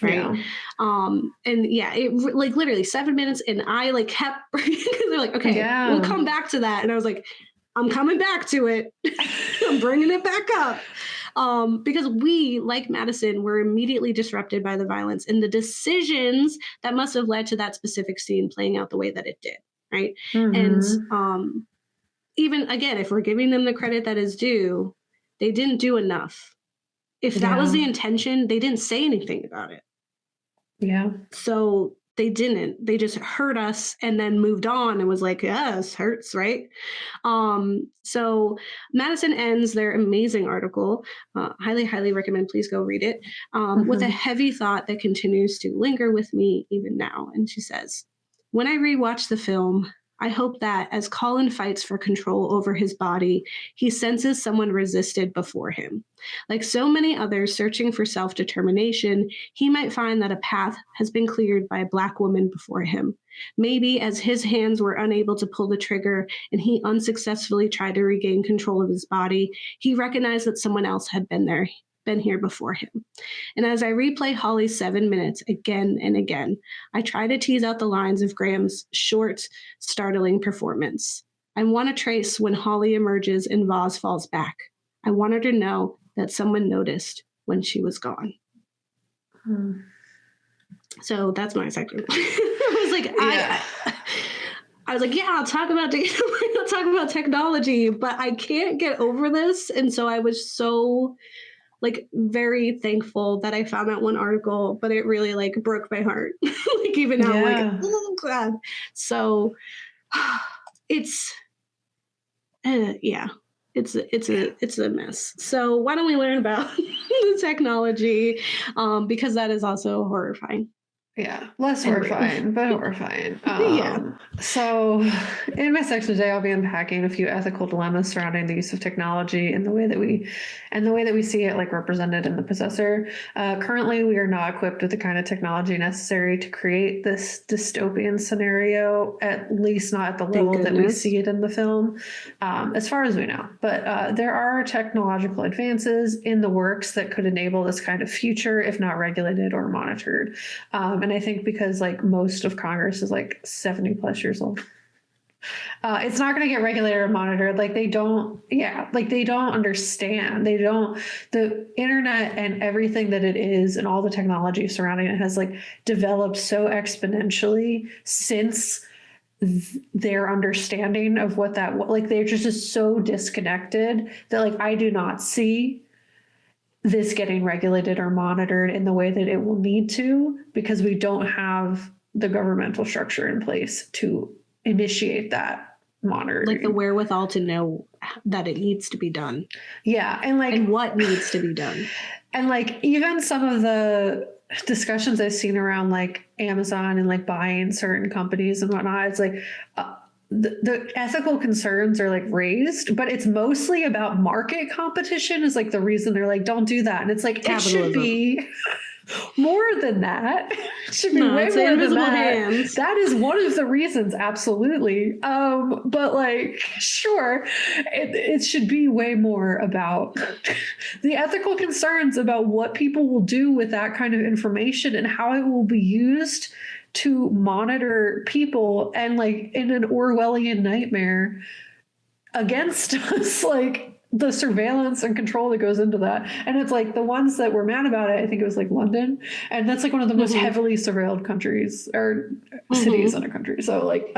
S1: Right. And yeah, it like literally 7 minutes and I like kept because they're like, okay, we'll come back to that. And I was like, I'm coming back to it. I'm bringing it back up. Because we, like Madison, were immediately disrupted by the violence and the decisions that must have led to that specific scene playing out the way that it did. Right. And even again, if we're giving them the credit that is due, they didn't do enough. If that was the intention, they didn't say anything about it.
S2: Yeah.
S1: So they didn't. They just hurt us and then moved on and was like, yeah, this hurts, right? So Madison ends their amazing article. Highly, highly recommend. Please go read it. With a heavy thought that continues to linger with me even now. And she says, when I rewatch the film, I hope that as Colin fights for control over his body, he senses someone resisted before him. Like so many others searching for self-determination, he might find that a path has been cleared by a Black woman before him. Maybe as his hands were unable to pull the trigger and he unsuccessfully tried to regain control of his body, he recognized that someone else had been here before him. And as I replay Holly's 7 minutes again and again, I try to tease out the lines of Graham's short, startling performance. I want to trace when Holly emerges and Vaz falls back. I want her to know that someone noticed when she was gone. So that's my sector. I was like, I was like, yeah, I'll talk about technology, but I can't get over this. And so I was so like very thankful that I found that one article, but it really like broke my heart. Like even now, I'm like, oh God. So it's it's a mess. So why don't we learn about the technology? Because that is also horrifying.
S2: Yeah, less horrifying, but horrifying.
S1: Yeah.
S2: So in my section today, I'll be unpacking a few ethical dilemmas surrounding the use of technology and the way that we see it like represented in the Possessor. Currently, we are not equipped with the kind of technology necessary to create this dystopian scenario, at least not at the level that we see it in the film, as far as we know. But there are technological advances in the works that could enable this kind of future, if not regulated or monitored. And I think because like most of Congress is like 70 plus years old, it's not going to get regulated or monitored. Like they don't understand. The internet and everything that it is and all the technology surrounding it has like developed so exponentially since their understanding of what that, like they're just so disconnected that like I do not see this getting regulated or monitored in the way that it will need to, because we don't have the governmental structure in place to initiate that monitoring.
S1: Like the wherewithal to know that it needs to be done.
S2: Yeah. And
S1: what needs to be done.
S2: And like even some of the discussions I've seen around like Amazon and like buying certain companies and whatnot, it's like, the ethical concerns are like raised, but it's mostly about market competition is like the reason they're like, don't do that. And it's like, capitalism. It should be more than that. It should be way more than that. Hands. That is one of the reasons. Absolutely. But like, sure, it should be way more about the ethical concerns about what people will do with that kind of information and how it will be used to monitor people, and like in an Orwellian nightmare against us, like the surveillance and control that goes into that. And it's like the ones that were mad about it, I think it was like London, and that's like one of the most heavily surveilled countries or cities in a country. So like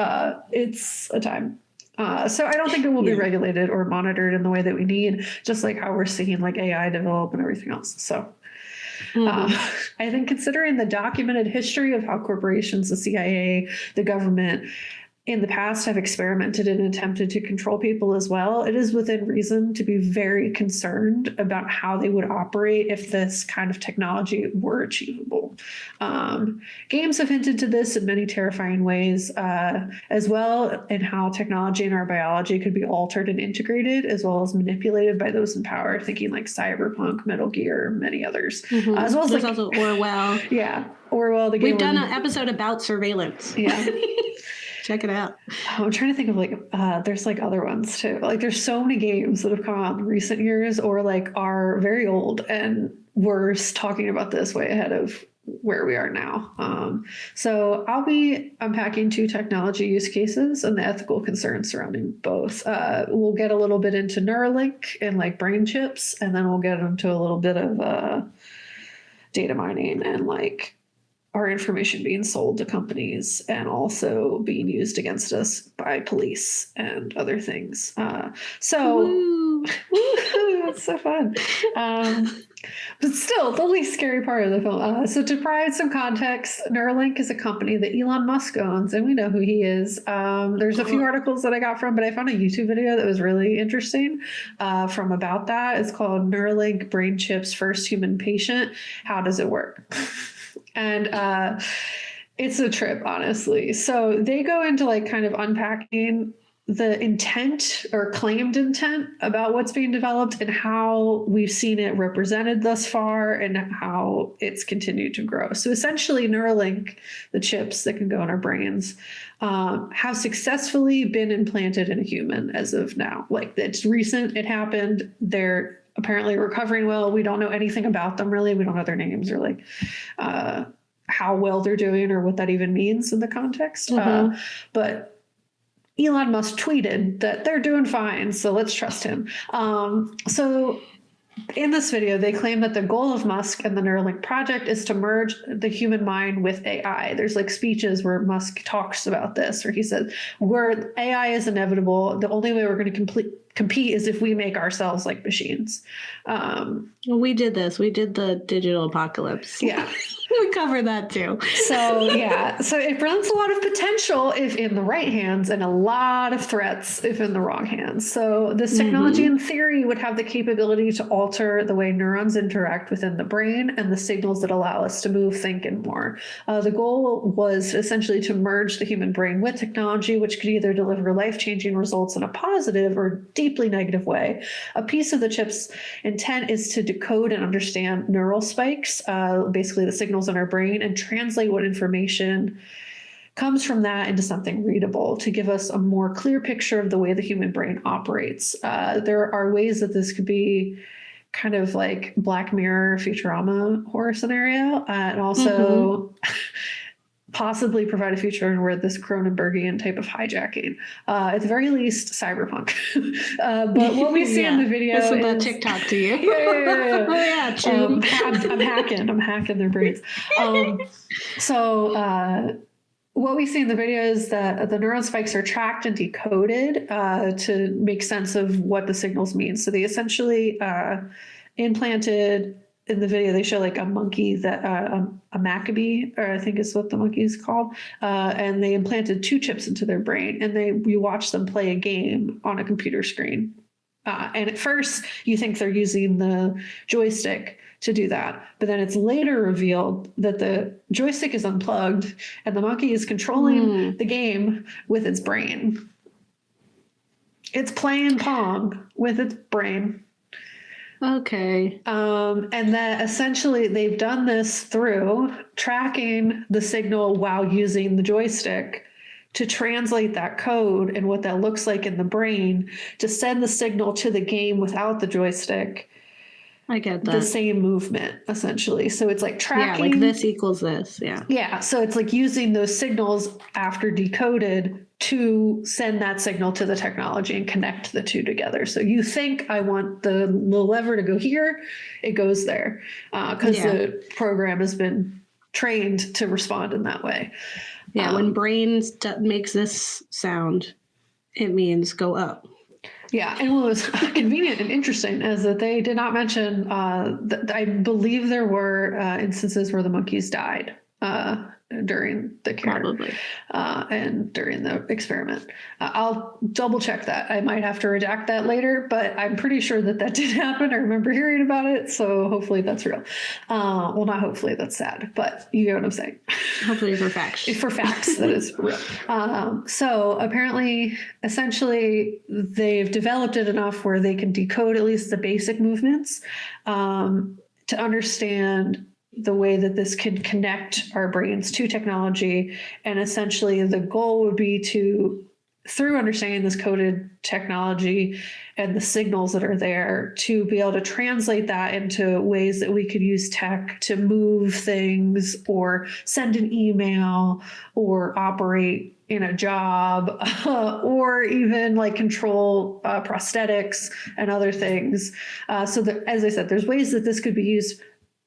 S2: it's a time. So I don't think it will be regulated or monitored in the way that we need, just like how we're seeing like AI develop and everything else. So I think considering the documented history of how corporations, the CIA, the government in the past have experimented and attempted to control people as well, it is within reason to be very concerned about how they would operate if this kind of technology were achievable. Games have hinted to this in many terrifying ways, as well, in how technology and our biology could be altered and integrated, as well as manipulated by those in power, thinking like Cyberpunk, Metal Gear, many others. As well as
S1: there's
S2: like
S1: also Orwell.
S2: Yeah, Orwell. The game
S1: We've done an episode about surveillance.
S2: Yeah.
S1: Check it out.
S2: Oh, I'm trying to think of like, there's like other ones too. Like there's so many games that have come out in recent years or like are very old, and we're talking about this way ahead of where we are now. So I'll be unpacking 2 technology use cases and the ethical concerns surrounding both. We'll get a little bit into Neuralink and like brain chips, and then we'll get into a little bit of data mining and like our information being sold to companies and also being used against us by police and other things. It's so fun. But still, the least scary part of the film. So to provide some context, Neuralink is a company that Elon Musk owns, and we know who he is. There's a few articles that I got from, but I found a YouTube video that was really interesting from about that. It's called Neuralink Brain Chips First Human Patient. How does it work? And it's a trip, honestly. So they go into like kind of unpacking the intent or claimed intent about what's being developed and how we've seen it represented thus far and how it's continued to grow. So essentially Neuralink, the chips that can go in our brains, have successfully been implanted in a human as of now. Like it's recent, it happened. They're apparently recovering well. We don't know anything about them really. We don't know their names or like how well they're doing or what that even means in the context. But Elon Musk tweeted that they're doing fine, so let's trust him. So in this video, they claim that the goal of Musk and the Neuralink project is to merge the human mind with AI. There's like speeches where Musk talks about this, where he said, where AI is inevitable, the only way we're going to compete is if we make ourselves like machines.
S1: Well, we did this. We did the digital apocalypse.
S2: Yeah.
S1: We covered that too.
S2: So yeah, so it presents a lot of potential if in the right hands and a lot of threats if in the wrong hands. So this technology in theory would have the capability to alter the way neurons interact within the brain and the signals that allow us to move, think, and more. The goal was essentially to merge the human brain with technology, which could either deliver life-changing results in a positive or deeply negative way. A piece of the chip's intent is to decode and understand neural spikes, basically the signals in our brain, and translate what information comes from that into something readable to give us a more clear picture of the way the human brain operates. There are ways that this could be kind of like Black Mirror, Futurama horror scenario, and also possibly provide a future where this Cronenbergian type of hijacking, at the very least, cyberpunk. But what we see in the video
S1: is
S2: that
S1: TikTok to you.
S2: Yeah.
S1: Oh yeah,
S2: I'm hacking their brains. What we see in the video is that the neuron spikes are tracked and decoded to make sense of what the signals mean. So they essentially implanted, in the video, they show like a monkey that a macabre, or I think is what the monkey is called, and they implanted 2 chips into their brain, and you watch them play a game on a computer screen. And at first, you think they're using the joystick to do that, but then it's later revealed that the joystick is unplugged, and the monkey is controlling the game with its brain. It's playing Pong with its brain.
S1: Okay.
S2: And that essentially they've done this through tracking the signal while using the joystick to translate that code and what that looks like in the brain to send the signal to the game without the joystick.
S1: I get that.
S2: The same movement, essentially. So it's like tracking.
S1: Yeah, like this equals this. Yeah.
S2: Yeah. So it's like using those signals after decoded to send that signal to the technology and connect the 2 together. So you think I want the little lever to go here, it goes there, because the program has been trained to respond in that way.
S1: Yeah, when brain makes this sound, it means go up.
S2: Yeah, and what was convenient and interesting is that they did not mention that I believe there were instances where the monkeys died during the care.
S1: Probably.
S2: And during the experiment. I'll double check that. I might have to redact that later, but I'm pretty sure that did happen. I remember hearing about it, so hopefully that's real. Well, not hopefully, that's sad, but you get what I'm saying.
S1: Hopefully for facts.
S2: For facts, that is real. So apparently, essentially, they've developed it enough where they can decode at least the basic movements to understand the way that this could connect our brains to technology. And essentially the goal would be to, through understanding this coded technology and the signals that are there, to be able to translate that into ways that we could use tech to move things or send an email or operate in a job or even like control prosthetics and other things. So that, as I said, there's ways that this could be used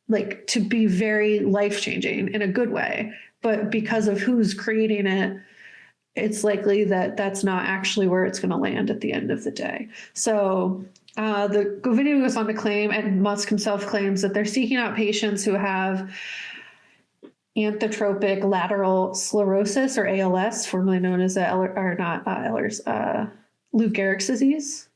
S2: like to be very life-changing in a good way, but because of who's creating it, it's likely that that's not actually where it's going to land at the end of the day. So the video goes on to claim, and Musk himself claims, that they're seeking out patients who have amyotrophic lateral sclerosis, or ALS, formerly known as Lou Gehrig's disease.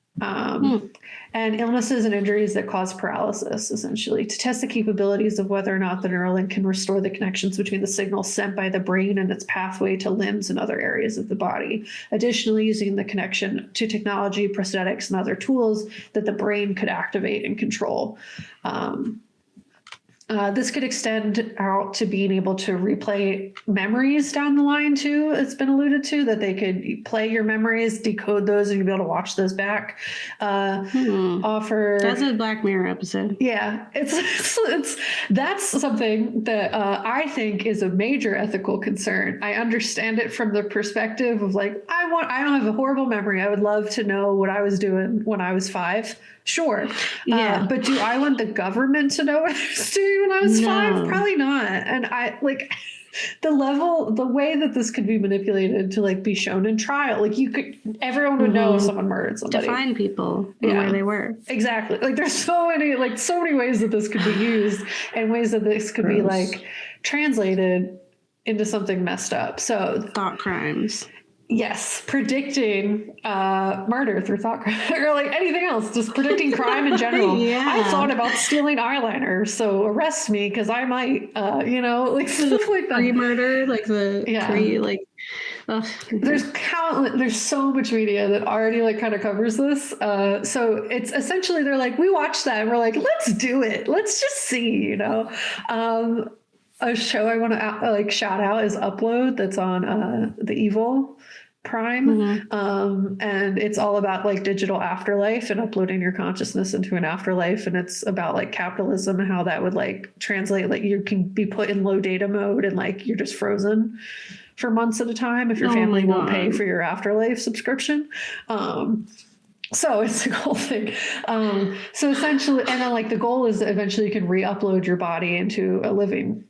S2: And illnesses and injuries that cause paralysis, essentially, to test the capabilities of whether or not the Neuralink can restore the connections between the signals sent by the brain and its pathway to limbs and other areas of the body. Additionally, using the connection to technology, prosthetics, and other tools that the brain could activate and control. This could extend out to being able to replay memories down the line too. It's been alluded to that they could play your memories, decode those, and you'll be able to watch those back. Offer
S1: That's a Black Mirror episode.
S2: Yeah, it's that's something that I think is a major ethical concern. I understand it from the perspective of like, I don't have a horrible memory. I would love to know what I was doing when I was 5. Sure.
S1: Yeah.
S2: But do I want the government to know what I was doing when I was 5? Probably not. And I like the way that this could be manipulated to like be shown in trial. Like everyone would know if someone murdered somebody.
S1: To find people where they were.
S2: Exactly. Like there's so many ways that this could be used and ways that this could be like translated into something messed up. So
S1: thought crimes.
S2: Yes, predicting murder through thought crime or like anything else, just predicting crime in general. I thought about stealing eyeliner, so arrest me because I might, like stuff like that.
S1: Pre-murder, like
S2: there's so much media that already like kind of covers this. So it's essentially they're like, we watched that and we're like, let's do it. Let's just see, A show I want to like shout out is Upload that's on the Evil Prime. And it's all about like digital afterlife and uploading your consciousness into an afterlife. And it's about like capitalism and how that would like translate. Like you can be put in low data mode and like you're just frozen for months at a time if your family won't pay for your afterlife subscription. So it's a whole thing. So essentially, and then like the goal is that eventually you can re-upload your body into a living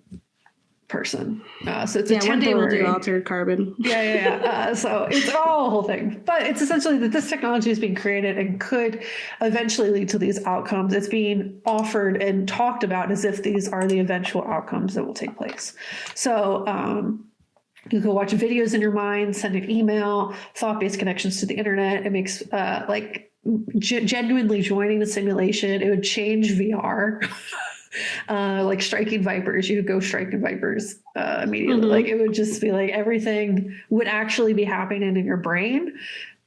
S2: person. So it's a temporary. One day we'll do
S1: altered carbon.
S2: So it's all a whole thing. But it's essentially that this technology is being created and could eventually lead to these outcomes. It's being offered and talked about as if these are the eventual outcomes that will take place. So you can watch videos in your mind, send an email, thought-based connections to the internet. It makes genuinely joining the simulation. It would change VR. Like striking vipers, you could go striking vipers immediately. Like it would just be like everything would actually be happening in your brain,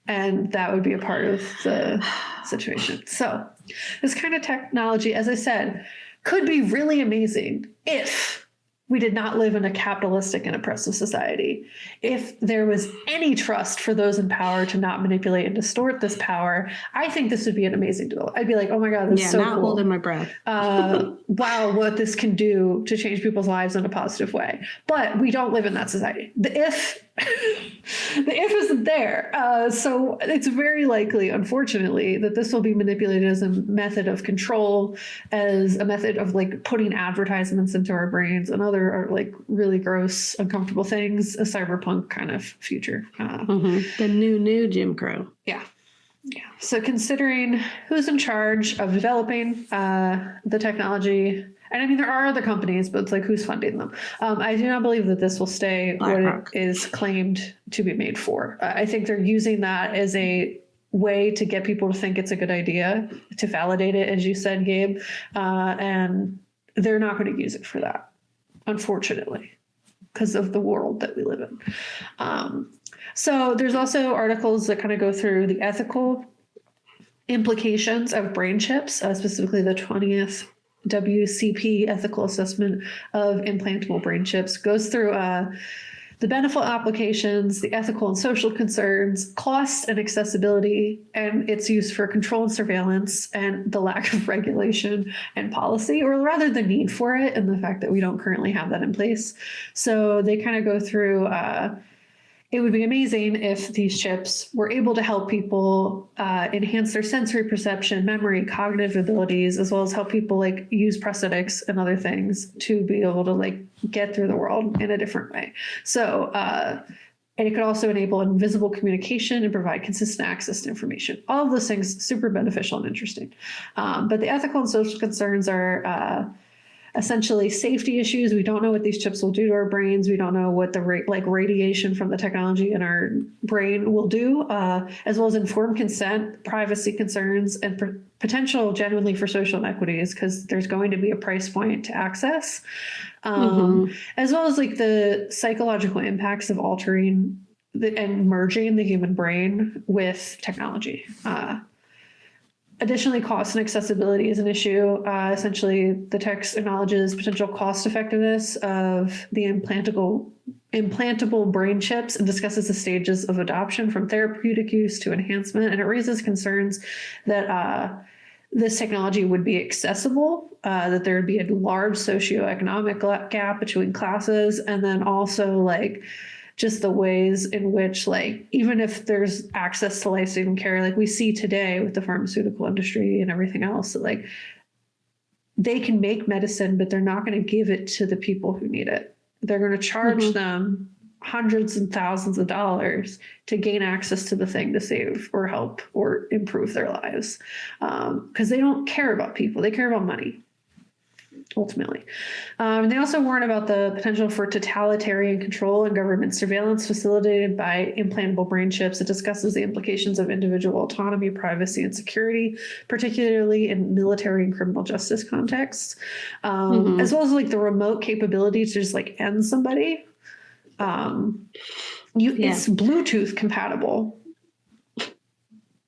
S2: and that would be a part of the situation. So this kind of technology, as I said, could be really amazing if we did not live in a capitalistic and oppressive society. If there was any trust for those in power to not manipulate and distort this power, I think this would be an amazing deal. I'd be like, oh my God, this is so cool.
S1: Holding my breath.
S2: Wow, what this can do to change people's lives in a positive way. But we don't live in that society. The if isn't there. So it's very likely, unfortunately, that this will be manipulated as a method of control, as a method of like putting advertisements into our brains and other like really gross, uncomfortable things, a cyberpunk kind of future.
S1: The new Jim Crow.
S2: Yeah. So considering who's in charge of developing the technology, and I mean, there are other companies, but it's like, who's funding them? I do not believe that this will stay what it is claimed to be made for. I think they're using that as a way to get people to think it's a good idea, to validate it, as you said, Gabe. And they're not going to use it for that, unfortunately, because of the world that we live in. So there's also articles that kind of go through the ethical implications of brain chips, specifically the 20th WCP ethical assessment of implantable brain chips, goes through the benefit applications, the ethical and social concerns, cost and accessibility, and its use for control and surveillance, and the lack of regulation and policy, or rather the need for it, and the fact that we don't currently have that in place. So they kind of go through it would be amazing if these chips were able to help people enhance their sensory perception, memory, cognitive abilities, as well as help people like use prosthetics and other things to be able to like get through the world in a different way. So, and it could also enable invisible communication and provide consistent access to information. All of those things super beneficial and interesting. But the ethical and social concerns are essentially safety issues. We don't know what these chips will do to our brains. We don't know what the radiation from the technology in our brain will do, as well as informed consent, privacy concerns, and potential genuinely for social inequities, because there's going to be a price point to access, as well as like the psychological impacts of altering and merging the human brain with technology. Additionally, cost and accessibility is an issue. Essentially, the text acknowledges potential cost effectiveness of the implantable brain chips and discusses the stages of adoption from therapeutic use to enhancement. And it raises concerns that this technology would be accessible, that there would be a large socioeconomic gap between classes, and then also like just the ways in which, like, even if there's access to life-saving care, like we see today with the pharmaceutical industry and everything else, that like they can make medicine, but they're not going to give it to the people who need it. They're going to charge them hundreds and thousands of dollars to gain access to the thing to save or help or improve their lives. Because they don't care about people. They care about money, ultimately. They also warn about the potential for totalitarian control and government surveillance facilitated by implantable brain chips. It discusses the implications of individual autonomy, privacy, and security, particularly in military and criminal justice contexts, as well as like the remote capability to just like end somebody. It's Bluetooth compatible.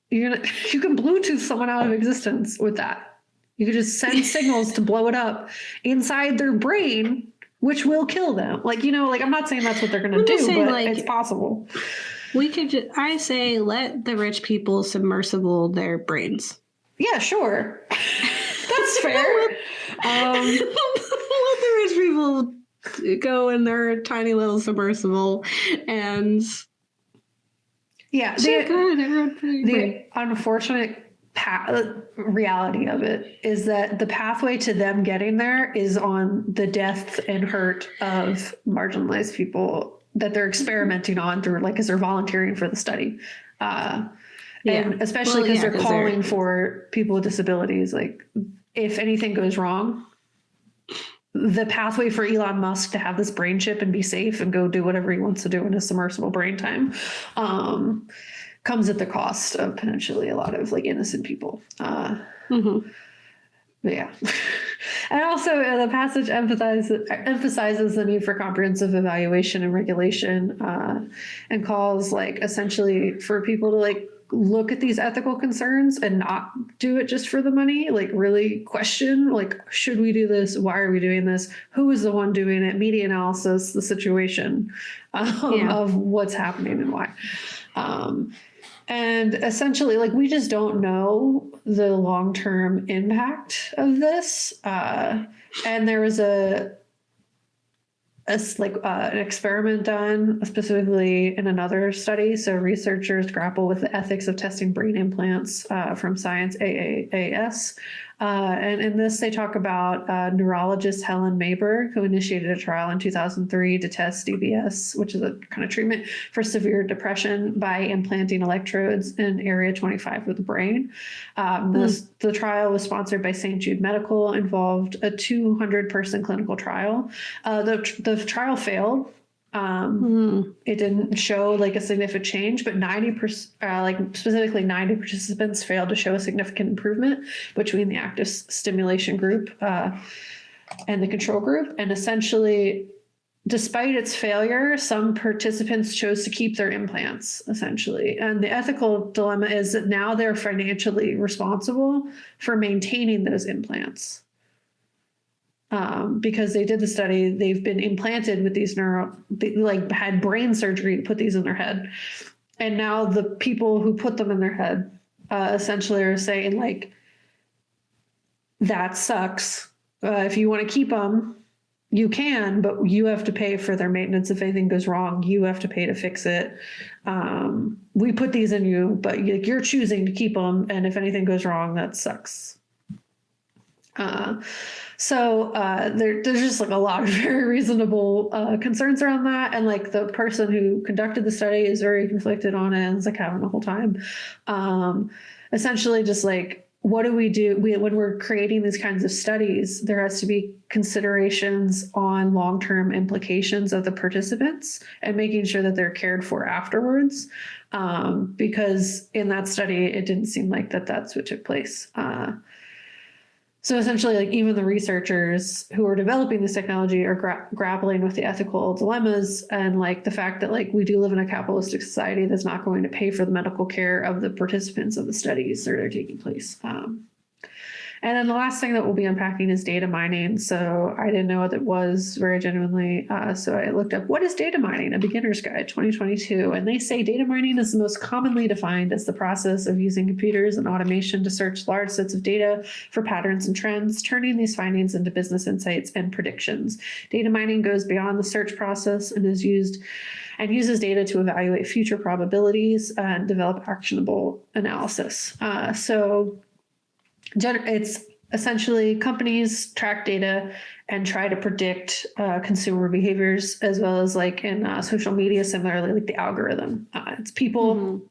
S2: You can Bluetooth someone out of existence with that. You could just send signals to blow it up inside their brain, which will kill them. Like, you know, like I'm not saying that's what they're going to do, but like, it's possible.
S1: We could I say let the rich people submersible their brains.
S2: Yeah, sure. That's fair.
S1: Let the rich people go in their tiny little submersible and
S2: the unfortunate reality of it is that the pathway to them getting there is on the death and hurt of marginalized people that they're experimenting on through, like, as they're volunteering for the study. And especially because they're calling for people with disabilities. Like, if anything goes wrong, the pathway for Elon Musk to have this brain chip and be safe and go do whatever he wants to do in his submersible brain time comes at the cost of potentially a lot of like innocent people. But yeah. And also the passage emphasizes the need for comprehensive evaluation and regulation and calls like essentially for people to like look at these ethical concerns and not do it just for the money, like really question, like, should we do this? Why are we doing this? Who is the one doing it? Media analysis, the situation of what's happening and why. And essentially, like, we just don't know the long-term impact of this. And there was an experiment done specifically in another study. So researchers grapple with the ethics of testing brain implants from Science AAAS. And in this, they talk about neurologist Helen Mayberg, who initiated a trial in 2003 to test DBS, which is a kind of treatment for severe depression by implanting electrodes in area 25 of the brain. The trial was sponsored by St. Jude Medical, involved a 200-person clinical trial. The trial failed. It didn't show like a significant change, but 90%, specifically 90 participants failed to show a significant improvement between the active stimulation group and the control group. And essentially, despite its failure, some participants chose to keep their implants, essentially. And the ethical dilemma is that now they're financially responsible for maintaining those implants. Because they did the study, they've been implanted with these had brain surgery to put these in their head. And now the people who put them in their head essentially are saying, like, that sucks. If you want to keep them, you can, but you have to pay for their maintenance. If anything goes wrong, you have to pay to fix it. We put these in you, but you're choosing to keep them. And if anything goes wrong, that sucks. So there's just like a lot of very reasonable concerns around that. And like the person who conducted the study is very conflicted on it and is like having a whole time. Essentially just like, what do we do when we're creating these kinds of studies? There has to be considerations on long-term implications of the participants and making sure that they're cared for afterwards. Because in that study, it didn't seem like that's what took place. So essentially, like, even the researchers who are developing this technology are grappling with the ethical dilemmas and like the fact that like we do live in a capitalistic society that's not going to pay for the medical care of the participants of the studies that are taking place. And then the last thing that we'll be unpacking is data mining. So I didn't know what it was very genuinely. So I looked up, what is data mining? A Beginner's Guide 2022. And they say data mining is the most commonly defined as the process of using computers and automation to search large sets of data for patterns and trends, turning these findings into business insights and predictions. Data mining goes beyond the search process and uses data to evaluate future probabilities and develop actionable analysis. It's essentially companies track data and try to predict consumer behaviors, as well as like in social media, similarly, like the algorithm. It's people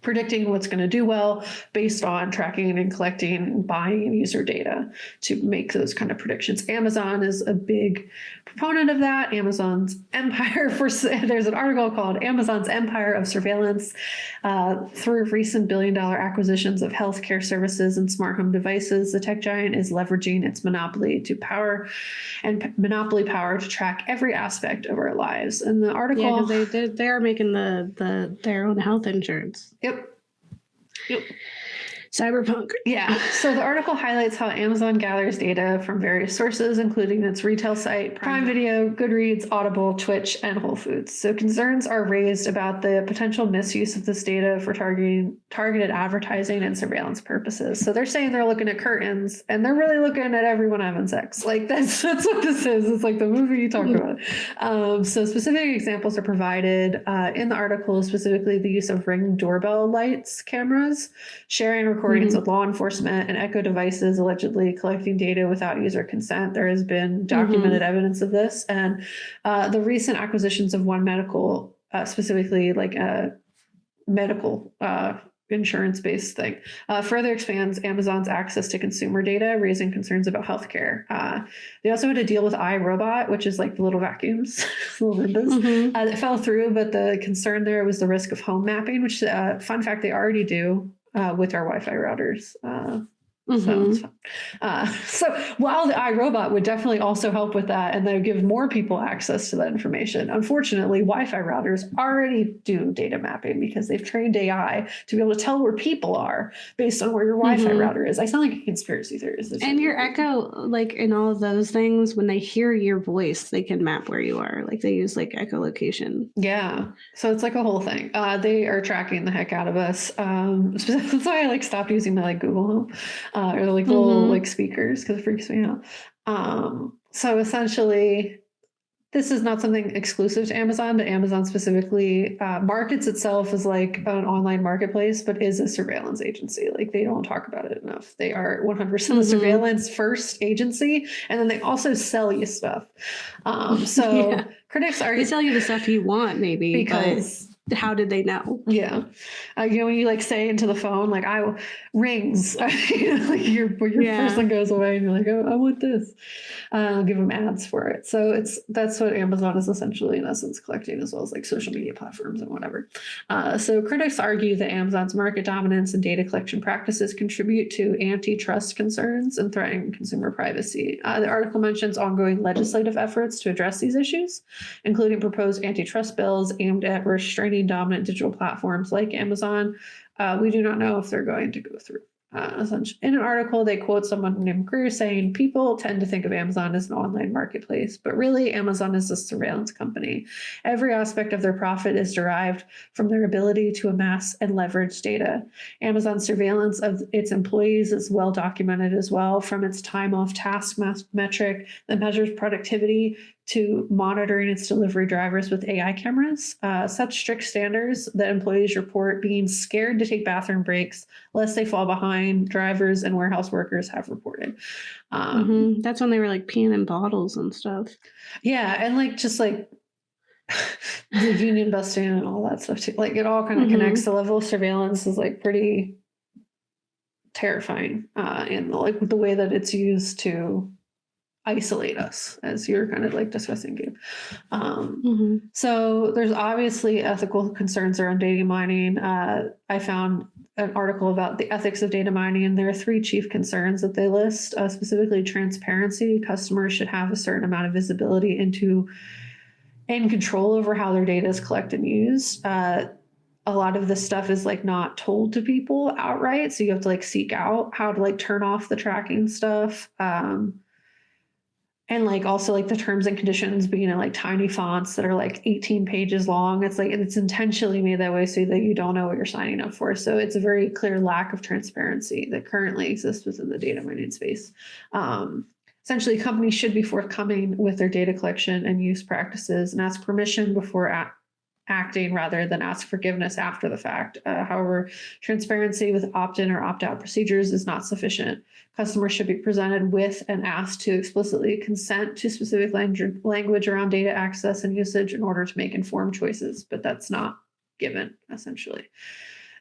S2: predicting what's going to do well based on tracking and collecting and buying user data to make those kind of predictions. Amazon is a big proponent of that. Amazon's empire there's an article called Amazon's Empire of Surveillance. Through recent billion-dollar acquisitions of healthcare services and smart home devices, the tech giant is leveraging its monopoly power to track every aspect of our lives. And the article,
S1: they are making their own health insurance.
S2: Yep.
S1: Cyberpunk.
S2: Yeah. So the article highlights how Amazon gathers data from various sources, including its retail site, Prime Video, Goodreads, Audible, Twitch, and Whole Foods. So concerns are raised about the potential misuse of this data for targeted advertising and surveillance purposes. So they're saying they're looking at curtains, and they're really looking at everyone having sex. Like that's what this is. It's like the movie you talk about. So specific examples are provided in the article, specifically the use of Ring doorbell lights, cameras, sharing recordings with law enforcement, and Echo devices allegedly collecting data without user consent. There has been documented evidence of this. And the recent acquisitions of One Medical, specifically like a medical insurance-based thing, further expands Amazon's access to consumer data, raising concerns about healthcare. They also had to deal with iRobot, which is like the little vacuums, little Roombas. That fell through, but the concern there was the risk of home mapping, which, fun fact, they already do with our Wi-Fi routers. So it's fun. So while the iRobot would definitely also help with that, and they would give more people access to that information, unfortunately, Wi-Fi routers already do data mapping because they've trained AI to be able to tell where people are based on where your Wi-Fi router is. I sound like a conspiracy theorist.
S1: And your Echo, like in all of those things, when they hear your voice, they can map where you are. Like they use like echolocation.
S2: Yeah. So it's like a whole thing. They are tracking the heck out of us. That's why I like stopped using my like Google Home. Or like little like speakers, because it freaks me out. So essentially, this is not something exclusive to Amazon, but Amazon specifically markets itself as like an online marketplace, but is a surveillance agency. Like they don't talk about it enough. They are 100% a surveillance first agency, and then they also sell you stuff. Critics argue
S1: they sell you the stuff you want, maybe
S2: because.
S1: How did they know?
S2: Yeah. You know, when you like say into the phone, like rings, like your person goes away and you're like, oh, I want this. I'll give them ads for it. So that's what Amazon is essentially in essence collecting, as well as like social media platforms and whatever. So critics argue that Amazon's market dominance and data collection practices contribute to antitrust concerns and threaten consumer privacy. The article mentions ongoing legislative efforts to address these issues, including proposed antitrust bills aimed at restraining dominant digital platforms like Amazon. We do not know if they're going to go through. In an article, they quote someone named Greer saying, people tend to think of Amazon as an online marketplace, but really Amazon is a surveillance company. Every aspect of their profit is derived from their ability to amass and leverage data. Amazon's surveillance of its employees is well documented as well, from its time off task metric that measures productivity to monitoring its delivery drivers with AI cameras. Such strict standards that employees report being scared to take bathroom breaks lest they fall behind, drivers and warehouse workers have reported.
S1: That's when they were like peeing in bottles and stuff.
S2: Yeah, and like just like the union busting and all that stuff too. Like it all kind of connects. The level of surveillance is like pretty terrifying, and like the way that it's used to isolate us, as you're kind of like discussing, Gabe. So there's obviously ethical concerns around data mining. I found an article about the ethics of data mining, and there are 3 chief concerns that they list, specifically transparency. Customers should have a certain amount of visibility into and control over how their data is collected and used. a lot of this stuff is like not told to people outright. So you have to like seek out how to like turn off the tracking stuff. And like also like the terms and conditions being in like tiny fonts that are like 18 pages long. It's like it's intentionally made that way so that you don't know what you're signing up for. So it's a very clear lack of transparency that currently exists within the data mining space. Essentially, companies should be forthcoming with their data collection and use practices and ask permission before acting rather than ask forgiveness after the fact. However, transparency with opt-in or opt-out procedures is not sufficient. Customers should be presented with and asked to explicitly consent to specific language around data access and usage in order to make informed choices, but that's not given, essentially.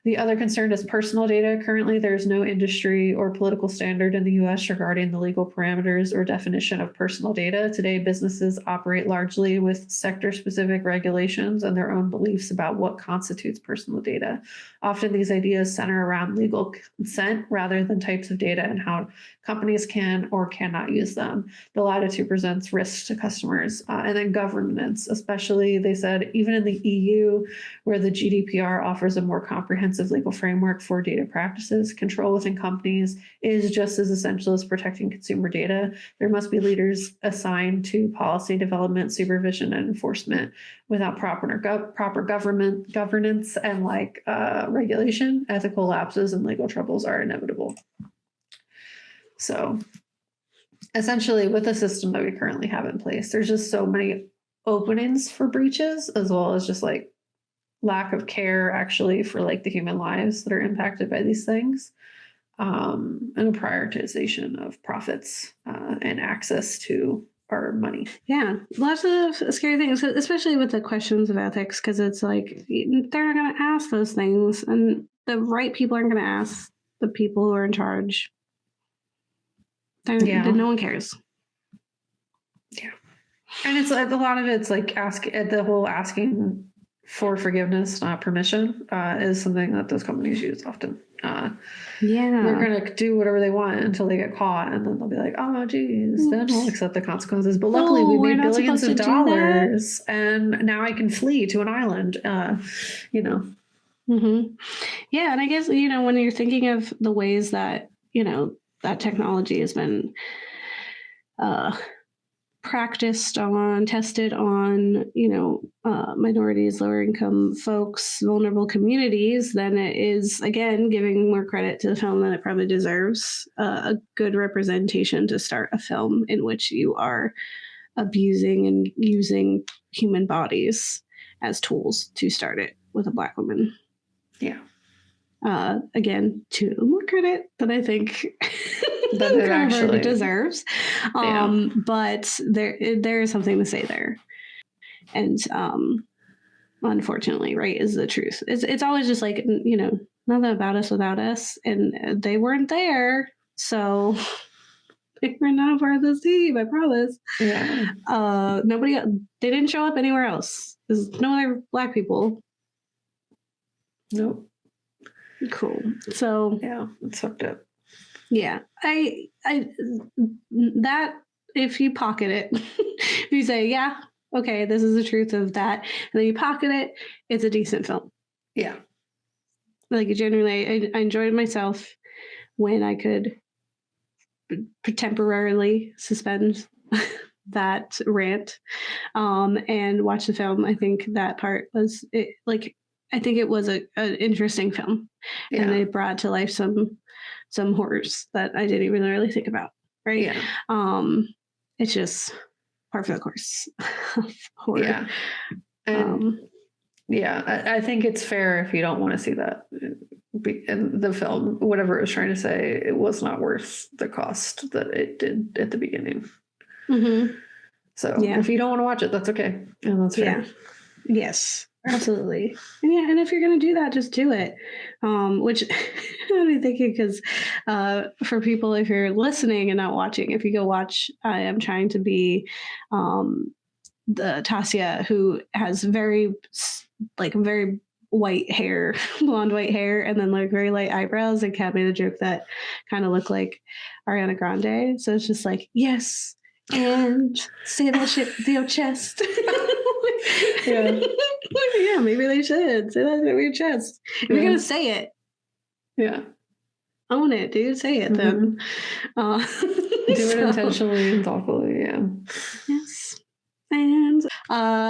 S2: The other concern is personal data. Currently, there's no industry or political standard in the US regarding the legal parameters or definition of personal data. Today, businesses operate largely with sector-specific regulations and their own beliefs about what constitutes personal data. Often, these ideas center around legal consent rather than types of data and how companies can or cannot use them. The latitude presents risks to customers. And then governance, especially, they said, even in the EU, where the GDPR offers a more comprehensive legal framework for data practices, control within companies is just as essential as protecting consumer data. There must be leaders assigned to policy development, supervision, and enforcement. Without proper governance and like regulation, ethical lapses and legal troubles are inevitable. So essentially, with the system that we currently have in place, there's just so many openings for breaches, as well as just like lack of care actually for like the human lives that are impacted by these things, and a prioritization of profits and access to our money.
S1: Yeah, lots of scary things, especially with the questions of ethics, because it's like they're not going to ask those things, and the right people aren't going to ask the people who are in charge. No one cares.
S2: Yeah, and it's like a lot of it's like asking for forgiveness, not permission, is something that those companies use often. They're going to do whatever they want until they get caught, and then they'll be like, oh, geez, then we'll accept the consequences. But luckily, we made billions of dollars, and now I can flee to an island,
S1: Mm-hmm. Yeah, and I guess, when you're thinking of the ways that, that technology has been practiced on, tested on, minorities, lower income folks, vulnerable communities, then it is, again, giving more credit to the film than it probably deserves. A good representation to start a film in which you are abusing and using human bodies as tools to start it with a Black woman.
S2: Yeah.
S1: Again, to more credit than I think
S2: that it actually
S1: deserves. But there is something to say there. And unfortunately, right, is the truth. It's always just like, nothing about us without us. And they weren't there. So they were not part of this team, I promise.
S2: Yeah.
S1: They didn't show up anywhere else. There's no other Black people.
S2: Nope.
S1: Cool. So
S2: yeah, it's fucked up.
S1: Yeah, I that if you pocket it, if you say, yeah, okay, this is the truth of that, and then you pocket it, it's a decent film.
S2: Yeah,
S1: like genuinely, I enjoyed myself when I could temporarily suspend that rant and watch the film. I think that part was it. Like, I think it was an interesting film, and they brought to life some horrors that I didn't even really think about. Right?
S2: Yeah.
S1: It's just par for the course of horror.
S2: Yeah. And I think it's fair if you don't want to see that. And the film, whatever it was trying to say, it was not worth the cost that it did at the beginning.
S1: Mm-hmm.
S2: So if you don't want to watch it, that's okay. And that's fair.
S1: Yeah. Yes. Absolutely. And if you're going to do that, just do it. Which I'm thinking, because for people, if you're listening and not watching, if you go watch, I am trying to be the Tasia, who has very white hair, blonde white hair, and then like very light eyebrows, and Kat made a joke that kind of looked like Ariana Grande. So it's just like, yes, and say that shit with your chest.
S2: Yeah.
S1: Yeah, maybe they should say that over your chest. If you're gonna say it,
S2: yeah,
S1: own it, dude. Say it then.
S2: do it intentionally and thoughtfully. Yeah.
S1: Yes. And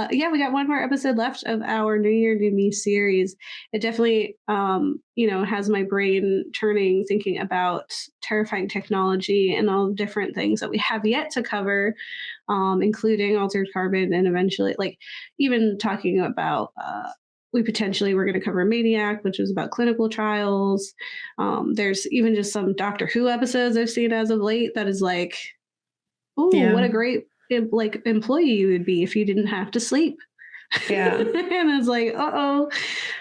S1: we got one more episode left of our New Year New Me series. It definitely has my brain turning, thinking about terrifying technology and all the different things that we have yet to cover, including altered carbon, and eventually like even talking about we potentially were going to cover Maniac, which was about clinical trials. There's even just some Doctor Who episodes I've seen as of late that is like, oh, what a great employee you would be if you didn't have to sleep.
S2: Yeah.
S1: And it's like,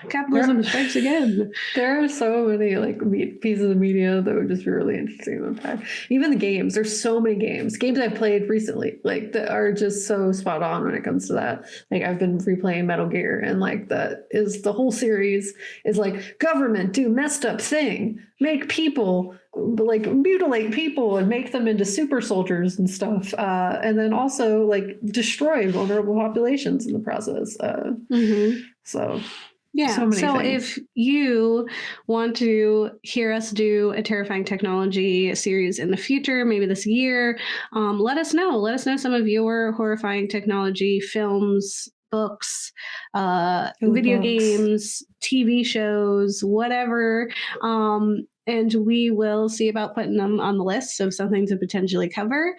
S1: capitalism strikes again.
S2: There are so many like pieces of media that would just be really interesting to unpack. Even the games, there's so many games I've played recently, like that are just so spot on when it comes to that. Like I've been replaying Metal Gear, and like that is the whole series is like government do messed up thing, make people like mutilate people and make them into super soldiers and stuff, and then also like destroy vulnerable populations in the process. So
S1: yeah. So if you want to hear us do a terrifying technology series in the future, maybe this year, let us know. Let us know some of your horrifying technology films, books, video games, TV shows, whatever. And we will see about putting them on the list of something to potentially cover.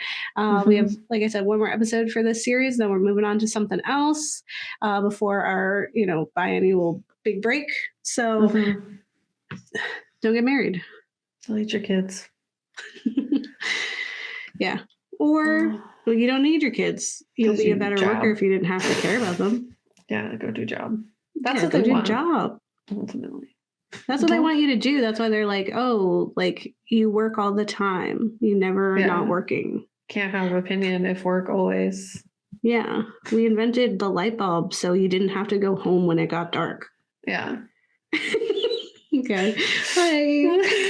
S1: We have, like I said, one more episode for this series. Then we're moving on to something else before our, biannual big break. So don't get married.
S2: Delete your kids.
S1: Yeah. Or you don't need your kids. You'll be a better worker if you didn't have to care about them.
S2: Yeah, go do a job. That's
S1: what they want. Job.
S2: Ultimately.
S1: That's what they want you to do. That's why they're like, oh, like you work all the time. You never are not working.
S2: Can't have an opinion if work always.
S1: Yeah. We invented the light bulb so you didn't have to go home when it got dark.
S2: Yeah.
S1: Okay. Bye.